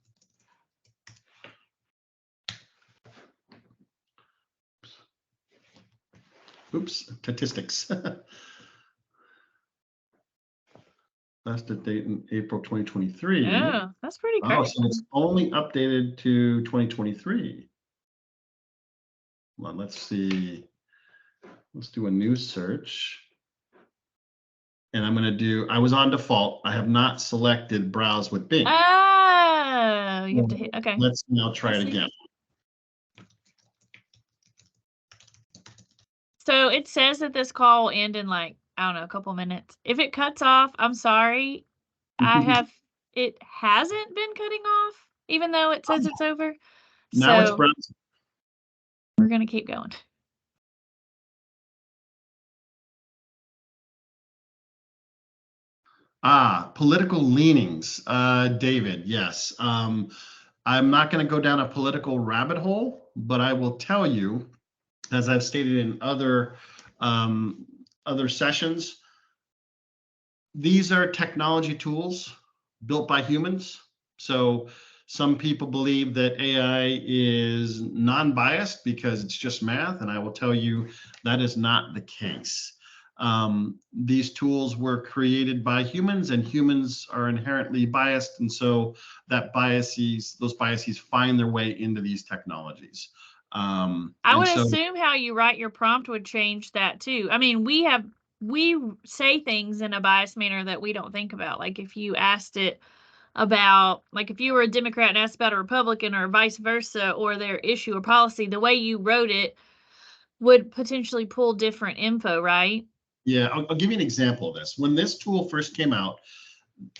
Oops, statistics. Last date in April 2023. Yeah, that's pretty great. Oh, so it's only updated to 2023. Well, let's see. Let's do a new search. And I'm going to I was on default. I have not selected browse with Bing. Oh, you have to hit, okay. Let's now try it again. So it says that this call will end in like I don't know, a couple minutes. If it cuts off, I'm sorry. It hasn't been cutting off, even though it says it's over. Now it's So browsing. we're going to keep going. Political leanings. David, yes. I'm not going to go down a political rabbit hole, but I will tell you, as I've stated in other sessions, these are technology tools built by humans. So some people believe that AI is non-biased because it's just math, and I will tell you that is not the case. These tools were created by humans, and humans are inherently biased, and so those biases find their way into these technologies. I would assume how you write your prompt would change that too. I mean, we say things in a biased manner that we don't think about. Like if you asked it about, like if you were a Democrat and asked about a Republican or vice versa, or their issue or policy, the way you wrote it would potentially pull different info, right? Yeah, I'll give you an example of this. When this tool first came out,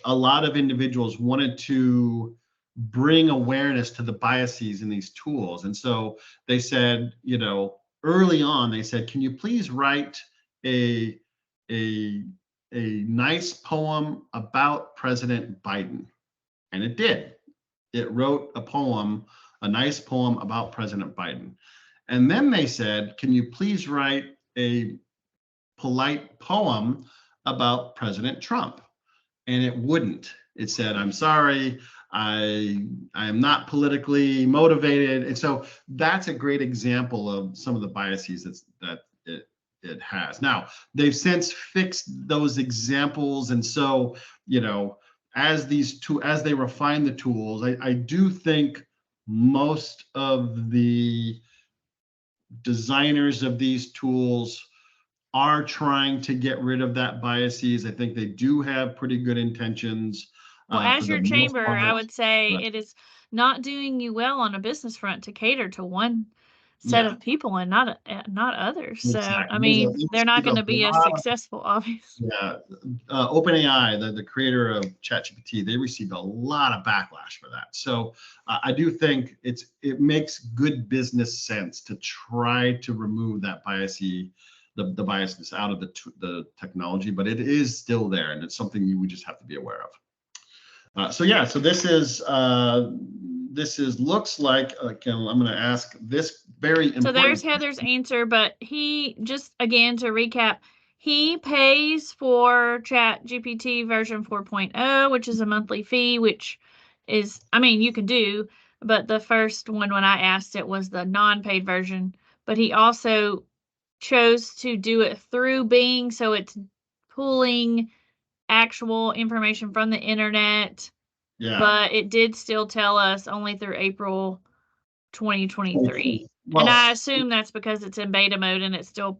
a lot of individuals wanted to bring awareness to the biases in these tools. And so they said, early on, they said, can you please write a nice poem about President Biden? And it did. It wrote a nice poem about President Biden. And then they said, can you please write a polite poem about President Trump? And it wouldn't. It said, I'm sorry, I am not politically motivated. And so that's a great example of some of the biases that it has. Now, they've since fixed those examples. And so, as they refine the tools, I do think most of the designers of these tools are trying to get rid of that biases. I think they do have pretty good intentions. Well, as your chamber, I would say it is not doing you well on a business front to cater to one set of people and not others. So, exactly. I mean, they're not going to be as successful, obviously. Yeah. OpenAI, the creator of ChatGPT, they received a lot of backlash for that. So I do think it makes good business sense to try to remove that biasness out of the technology, but it is still there, and it's something we just have to be aware of. So this looks like, I'm going to ask this very important. So there's Heather's answer, but he, just again to recap, he pays for ChatGPT version 4.0, which is a monthly fee, which is, I mean, you can do, but the first one when I asked it was the non-paid version, but he also chose to do it through Bing, so it's pulling actual information from the internet. Yeah. But it did still tell us only through April 2023. And I assume that's because it's in beta mode and it's still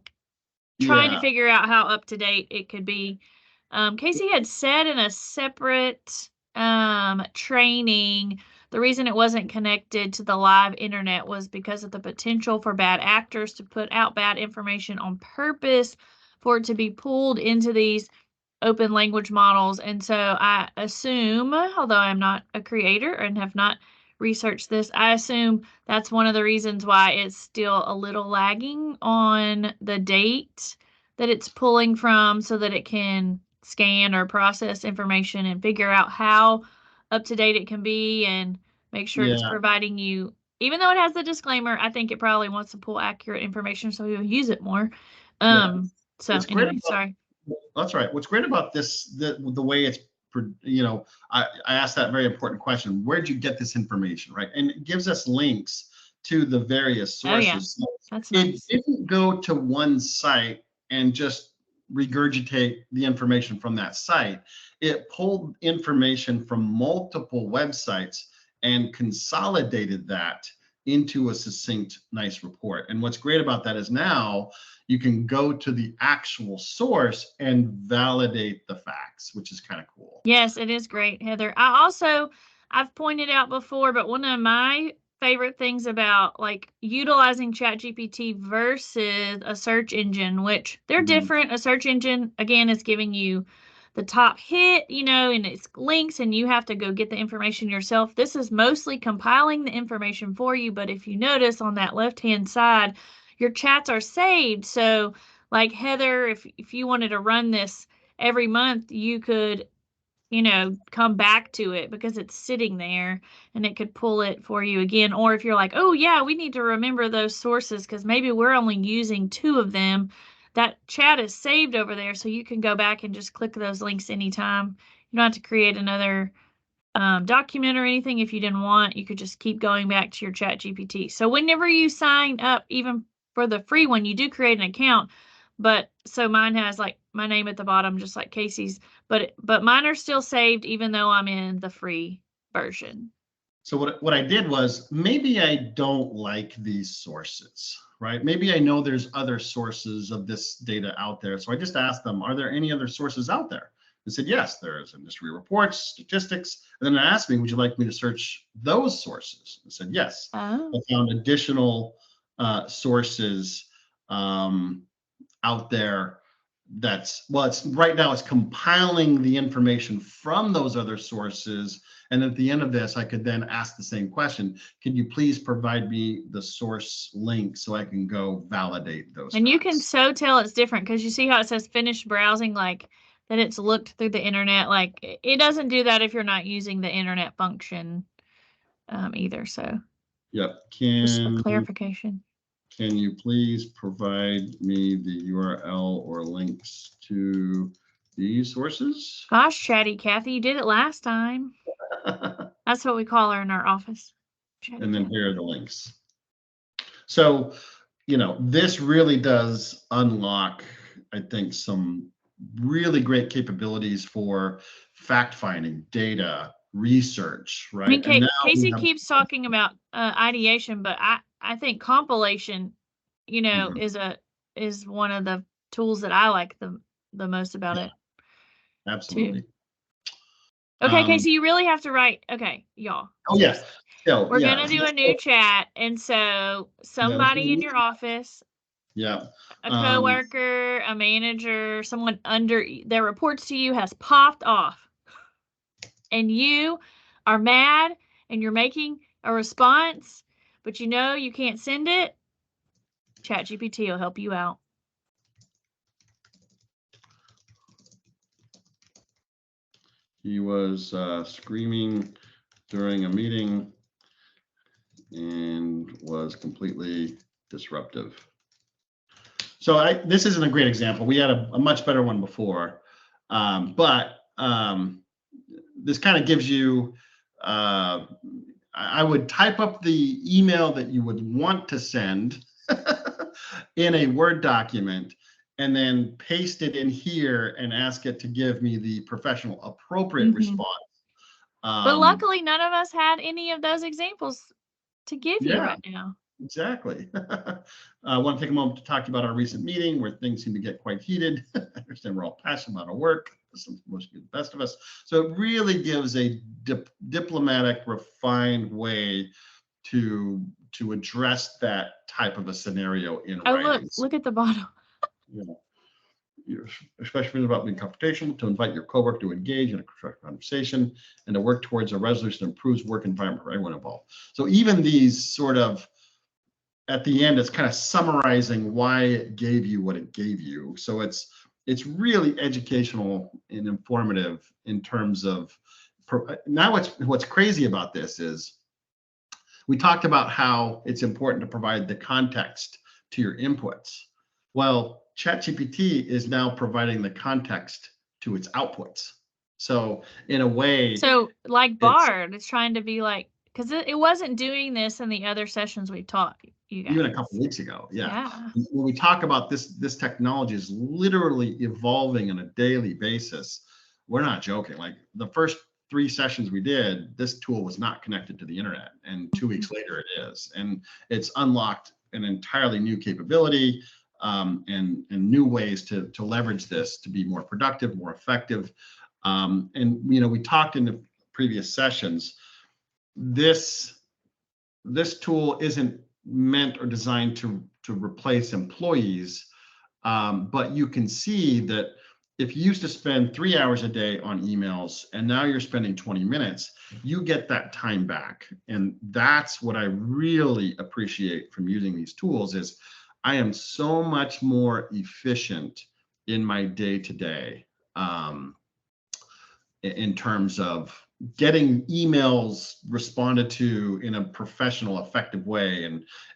trying to figure out how up to date it could be. Casey had said in a separate training, the reason it wasn't connected to the live internet was because of the potential for bad actors to put out bad information on purpose for it to be pulled into these open language models. And so I assume, although I'm not a creator and have not researched this, I assume that's one of the reasons why it's still a little lagging on the date that it's pulling from, so that it can scan or process information and figure out how up to date it can be and make sure it's providing you, even though it has the disclaimer, I think it probably wants to pull accurate information so you'll use it more. So anyway, sorry. That's right. What's great about this, the way it's, I asked that very important question. Where'd you get this information, right? And it gives us links to the various sources. Oh, yeah. That's nice. It didn't go to one site and just regurgitate the information from that site. It pulled information from multiple websites and consolidated that into a succinct, nice report. And what's great about that is now you can go to the actual source and validate the facts, which is kind of cool. Yes, it is great, Heather. I've pointed out before, but one of my favorite things about like utilizing ChatGPT versus a search engine, which they're different. A search engine, again, is giving you the top hit, and it's links, and you have to go get the information yourself. This is mostly compiling the information for you, but if you notice on that left-hand side, your chats are saved. So like Heather, if you wanted to run this every month, you could come back to it because it's sitting there and it could pull it for you again. Or if you're like, oh yeah, we need to remember those sources because maybe we're only using 2 of them, that chat is saved over there. So you can go back and just click those links anytime. You don't have to create another document or anything. If you didn't want, you could just keep going back to your ChatGPT. So whenever you sign up, even for the free one, you do create an account. But so mine has like my name at the bottom, just like Casey's, but mine are still saved even though I'm in the free version. So what I did was, maybe I don't like these sources, right? Maybe I know there's other sources of this data out there. So I just asked them, are there any other sources out there? They said, yes, there's industry reports, statistics. And then they asked me, would you like me to search those sources? I said, yes. Oh. I found additional sources out there. It's right now it's compiling the information from those other sources. And at the end of this, I could then ask the same question. Can you please provide me the source link so I can go validate those? And you can so tell it's different because you see how it says finish browsing, like that it's looked through the internet. Like it doesn't do that if you're not using the internet function either. So yep. Just a clarification. Can you please provide me the URL or links to these sources? Gosh, Chatty Cathy, you did it last time. That's what we call her in our office. Chatty and then Cathy. here are the links. So, this really does unlock, I think, some really great capabilities for fact-finding, data, research, right? I mean, Casey keeps talking about ideation, but I think compilation, is one of the tools that I like the most about it. Absolutely. Too. Okay, Casey, you really have to write. Okay, y'all. Oh, yes. We're going to do a new chat. And so somebody in your office, a coworker, a manager, someone under that reports to you has popped off. And you are mad and you're making a response, but you can't send it. ChatGPT will help you out. He was screaming during a meeting and was completely disruptive. So this isn't a great example. We had a much better one before, but this kind of gives you, I would type up the email that you would want to send in a Word document and then paste it in here and ask it to give me the professional appropriate response. But luckily, none of us had any of those examples to give you right now. Exactly. I want to take a moment to talk about our recent meeting where things seem to get quite heated. I understand we're all passionate about our work. Some most of the best of us. So it really gives a diplomatic, refined way to address that type of a scenario in writing. Look at the bottom. Especially about being confrontational, to invite your coworker to engage in a constructive conversation and to work towards a resolution that improves work environment for everyone involved. So even these sort of, at the end, it's kind of summarizing why it gave you what it gave you. So it's really educational and informative in terms of, now what's crazy about this is we talked about how it's important to provide the context to your inputs. Well, ChatGPT is now providing the context to its outputs. So in a way, so like Bard, it's trying to be like, because it wasn't doing this in the other sessions we taught you guys. Even a couple of weeks ago, When we talk about this technology is literally evolving on a daily basis. We're not joking. Like the first 3 sessions we did, this tool was not connected to the internet, and 2 weeks later it is, and it's unlocked an entirely new capability. And new ways to leverage this to be more productive, more effective. And we talked in the previous sessions, this this tool isn't meant or designed to replace employees, but you can see that if you used to spend 3 hours a day on emails and now you're spending 20 minutes, you get that time back. And that's what I really appreciate from using these tools is I am so much more efficient in my day-to-day in terms of getting emails responded to in a professional, effective way,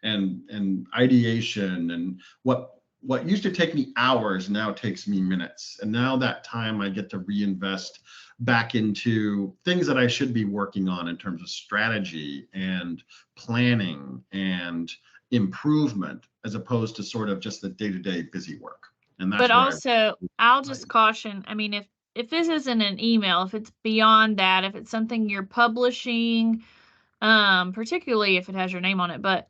and ideation, and what used to take me hours now takes me minutes. And now that time I get to reinvest back into things that I should be working on in terms of strategy and planning and improvement, as opposed to sort of just the day-to-day busy work. And that's But also, I'll just caution, I mean, if this isn't an email, if it's beyond that, if it's something you're publishing, particularly if it has your name on it, but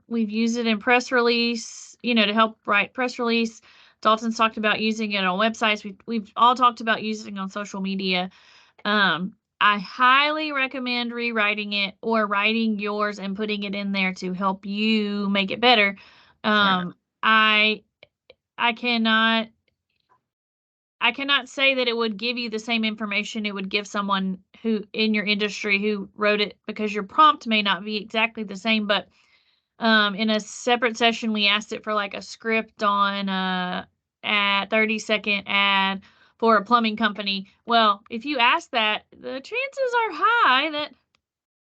we've used it in press release, to help write press release. Dalton's talked about using it on websites. We've all talked about using it on social media. I highly recommend rewriting it or writing yours and putting it in there to help you make it better. I cannot say that it would give you the same information it would give someone who in your industry who wrote it, because your prompt may not be exactly the same. But in a separate session, we asked it for like a script on a 30-second ad for a plumbing company. Well, if you ask that, the chances are high that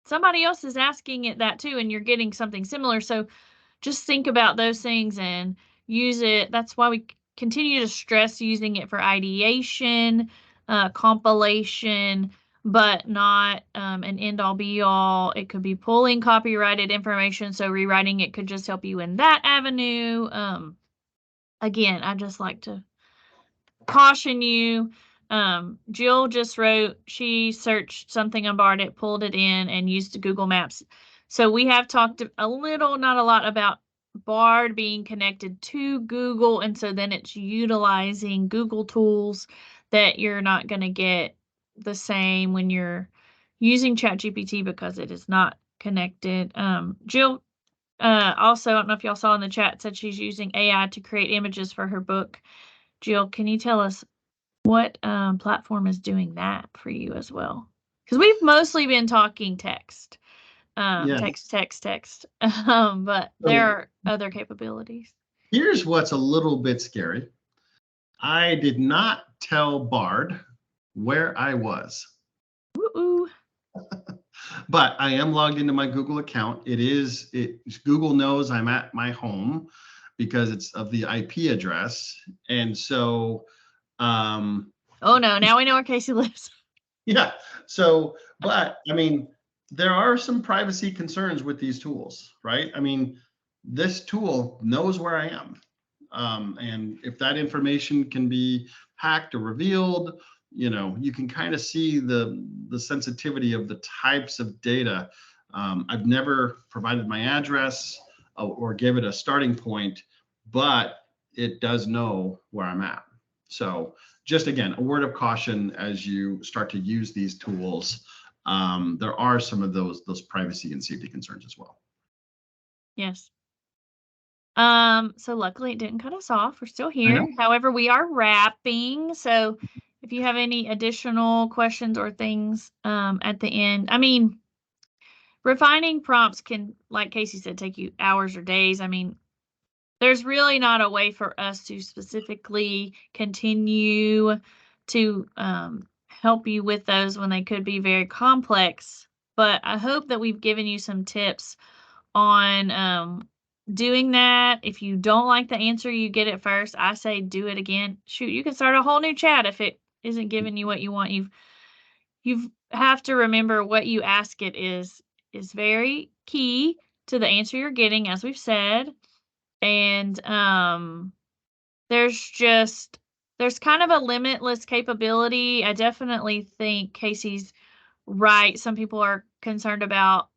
somebody else is asking it that too, and you're getting something similar. So just think about those things and use it. That's why we continue to stress using it for ideation, compilation, but not an end-all be-all. It could be pulling copyrighted information, so rewriting it could just help you in that avenue. Again, I just like to caution you. Jill just wrote, she searched something on Bard, it pulled it in and used Google Maps. So we have talked a little, not a lot, about Bard being connected to Google, and so then it's utilizing Google tools that you're not going to get the same when you're using ChatGPT because it is not connected. Jill also, I don't know if y'all saw in the chat, said she's using AI to create images for her book. Jill, can you tell us what platform is doing that for you as well? Because we've mostly been talking text. Text. But there are other capabilities. Here's what's a little bit scary. I did not tell Bard where I was. Woo-oo. But I am logged into my Google account. Google knows I'm at my home because it's of the IP address. And so oh no, now we know where Casey lives. Yeah. So, but I mean, there are some privacy concerns with these tools, right? I mean, this tool knows where I am. And if that information can be hacked or revealed, you can kind of see the sensitivity of the types of data. I've never provided my address or give it a starting point, but it does know where I'm at. So just again, a word of caution as you start to use these tools. There are some of those privacy and safety concerns as well. Yes. So luckily it didn't cut us off. We're still here. However, we are wrapping. So if you have any additional questions or things at the end, I mean, refining prompts can, like Casey said, take you hours or days. I mean, there's really not a way for us to specifically continue to help you with those when they could be very complex. But I hope that we've given you some tips on doing that. If you don't like the answer you get at first, I say do it again. Shoot, you can start a whole new chat if it isn't giving you what you want. You have to remember what you ask it is very key to the answer you're getting, as we've said. And there's kind of a limitless capability. I definitely think Casey's right. Some people are concerned about,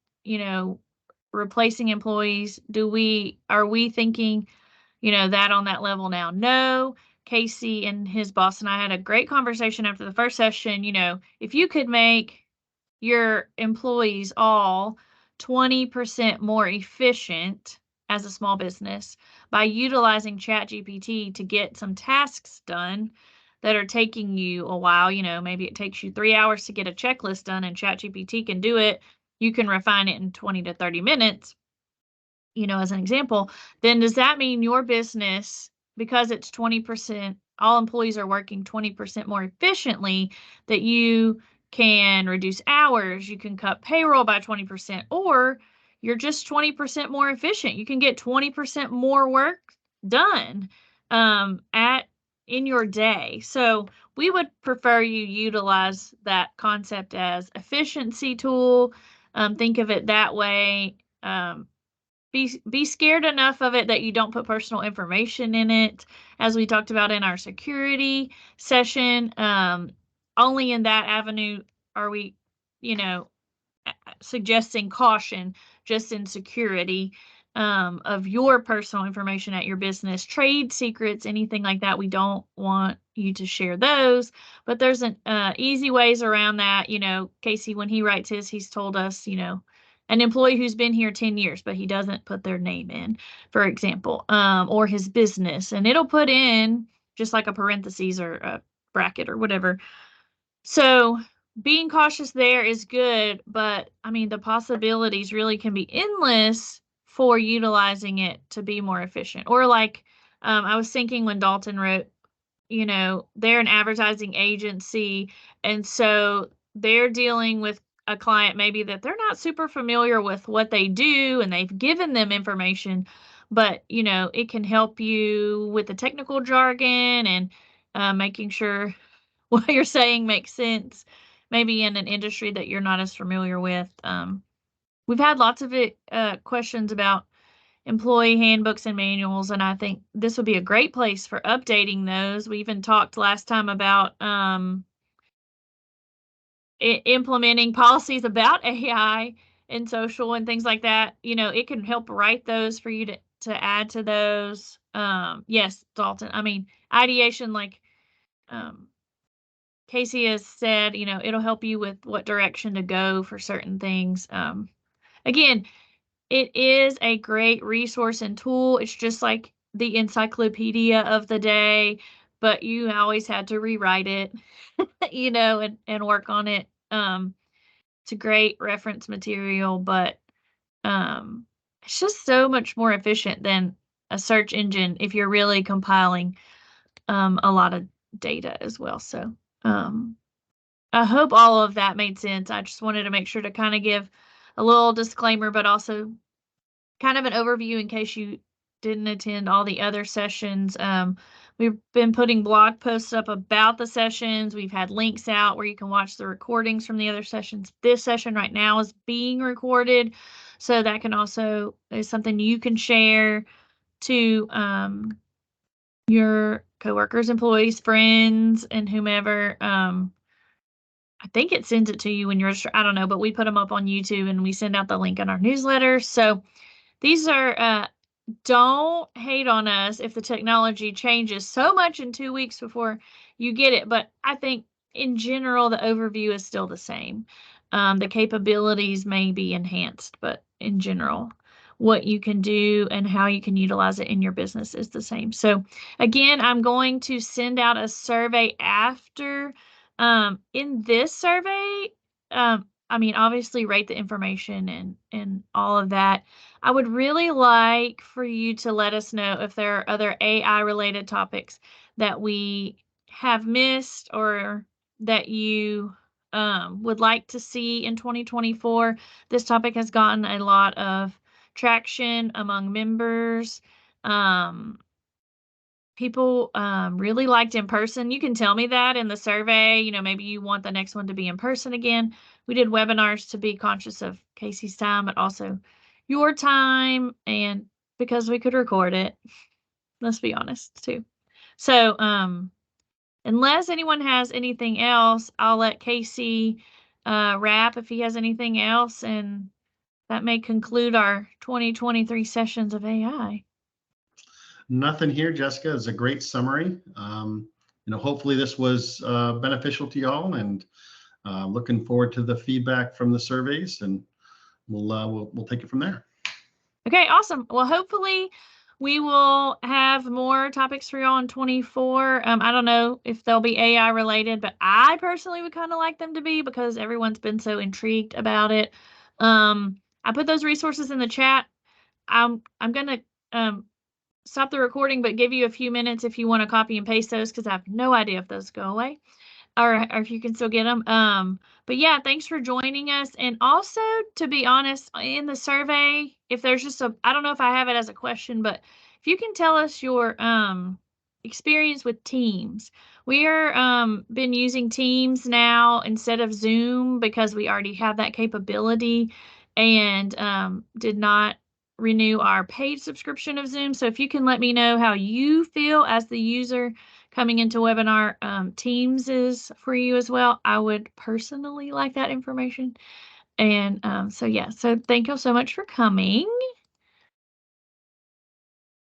replacing employees. Are we thinking, that on that level now? No. Casey and his boss and I had a great conversation after the first session. If you could make your employees all 20% more efficient as a small business by utilizing ChatGPT to get some tasks done that are taking you a while. You know, maybe it takes you 3 hours to get a checklist done and ChatGPT can do it. You can refine it in 20 to 30 minutes, you know, as an example. Then does that mean your business, because it's 20%, all employees are working 20% more efficiently, that you can reduce hours, you can cut payroll by 20%, or you're just 20% more efficient. You can get 20% more work done in your day. So we would prefer you utilize that concept as efficiency tool. Think of it that way. Be scared enough of it that you don't put personal information in it, as we talked about in our security session. Only in that avenue are we, you know, suggesting caution, just in security of your personal information at your business. Trade secrets, anything like that, we don't want you to share those. But there's an easy ways around that. You know, Casey, when he writes his, he's told us, you know, an employee who's been here 10 years, but he doesn't put their name in, for example, or his business. And it'll put in just like a parentheses or a bracket or whatever. So being cautious there is good, but I mean, the possibilities really can be endless for utilizing it to be more efficient. Or like, I was thinking when Dalton wrote, you know, they're an advertising agency, and so they're dealing with a client maybe that they're not super familiar with what they do, and they've given them information, but you know, it can help you with the technical jargon and making sure what you're saying makes sense, maybe in an industry that you're not as familiar with. We've had lots of questions about employee handbooks and manuals, and I think this would be a great place for updating those. We even talked last time about implementing policies about AI and social and things like that. You know, it can help write those for you to add to those. Yes, Dalton. I mean, ideation, like Casey has said, you know, it'll help you with what direction to go for certain things. Again, it is a great resource and tool. It's just like the encyclopedia of the day, but you always had to rewrite it, you know, and work on it. It's a great reference material, but it's just so much more efficient than a search engine if you're really compiling a lot of data as well. So I hope all of that made sense. I just wanted to make sure to kind of give a little disclaimer, but also kind of an overview in case you didn't attend all the other sessions. We've been putting blog posts up about the sessions. We've had links out where you can watch the recordings from the other sessions. This session right now is being recorded, so that can also is something you can share to your coworkers, employees, friends, and whomever. I think it sends it to you when you're, I don't know, but we put them up on YouTube and we send out the link in our newsletter. So these are, don't hate on us if the technology changes so much in 2 weeks before you get it. But I think in general, the overview is still the same. The capabilities may be enhanced, but in general, what you can do and how you can utilize it in your business is the same. So again, I'm going to send out a survey after. In this survey, I mean, obviously rate the information and all of that. I would really like for you to let us know if there are other AI related topics that we have missed or that you would like to see in 2024. This topic has gotten a lot of traction among members. People really liked in person. You can tell me that in the survey. You know, maybe you want the next one to be in person again. We did webinars to be conscious of Casey's time, but also your time, and because we could record it. Let's be honest too. So unless anyone has anything else, I'll let Casey wrap if he has anything else, and that may conclude our 2023 sessions of AI. Nothing here, Jessica. It's a great summary. Hopefully this was beneficial to y'all, and looking forward to the feedback from the surveys, and we'll take it from there. Okay, awesome. Well, hopefully we will have more topics for y'all in 24. I don't know if they'll be AI related, but I personally would kind of like them to be, because everyone's been so intrigued about it. I put those resources in the chat. I'm gonna stop the recording, but give you a few minutes if you want to copy and paste those, because I have no idea if those go away or if you can still get them. But yeah, thanks for joining us. And also, to be honest, in the survey, if there's just I don't know if I have it as a question, but if you can tell us your experience with Teams. We are been using Teams now instead of Zoom because we already have that capability, and did not renew our paid subscription of Zoom. So if you can let me know how you feel as the user coming into webinar, Teams is for you as well, I would personally like that information. And so yeah, so thank you so much for coming.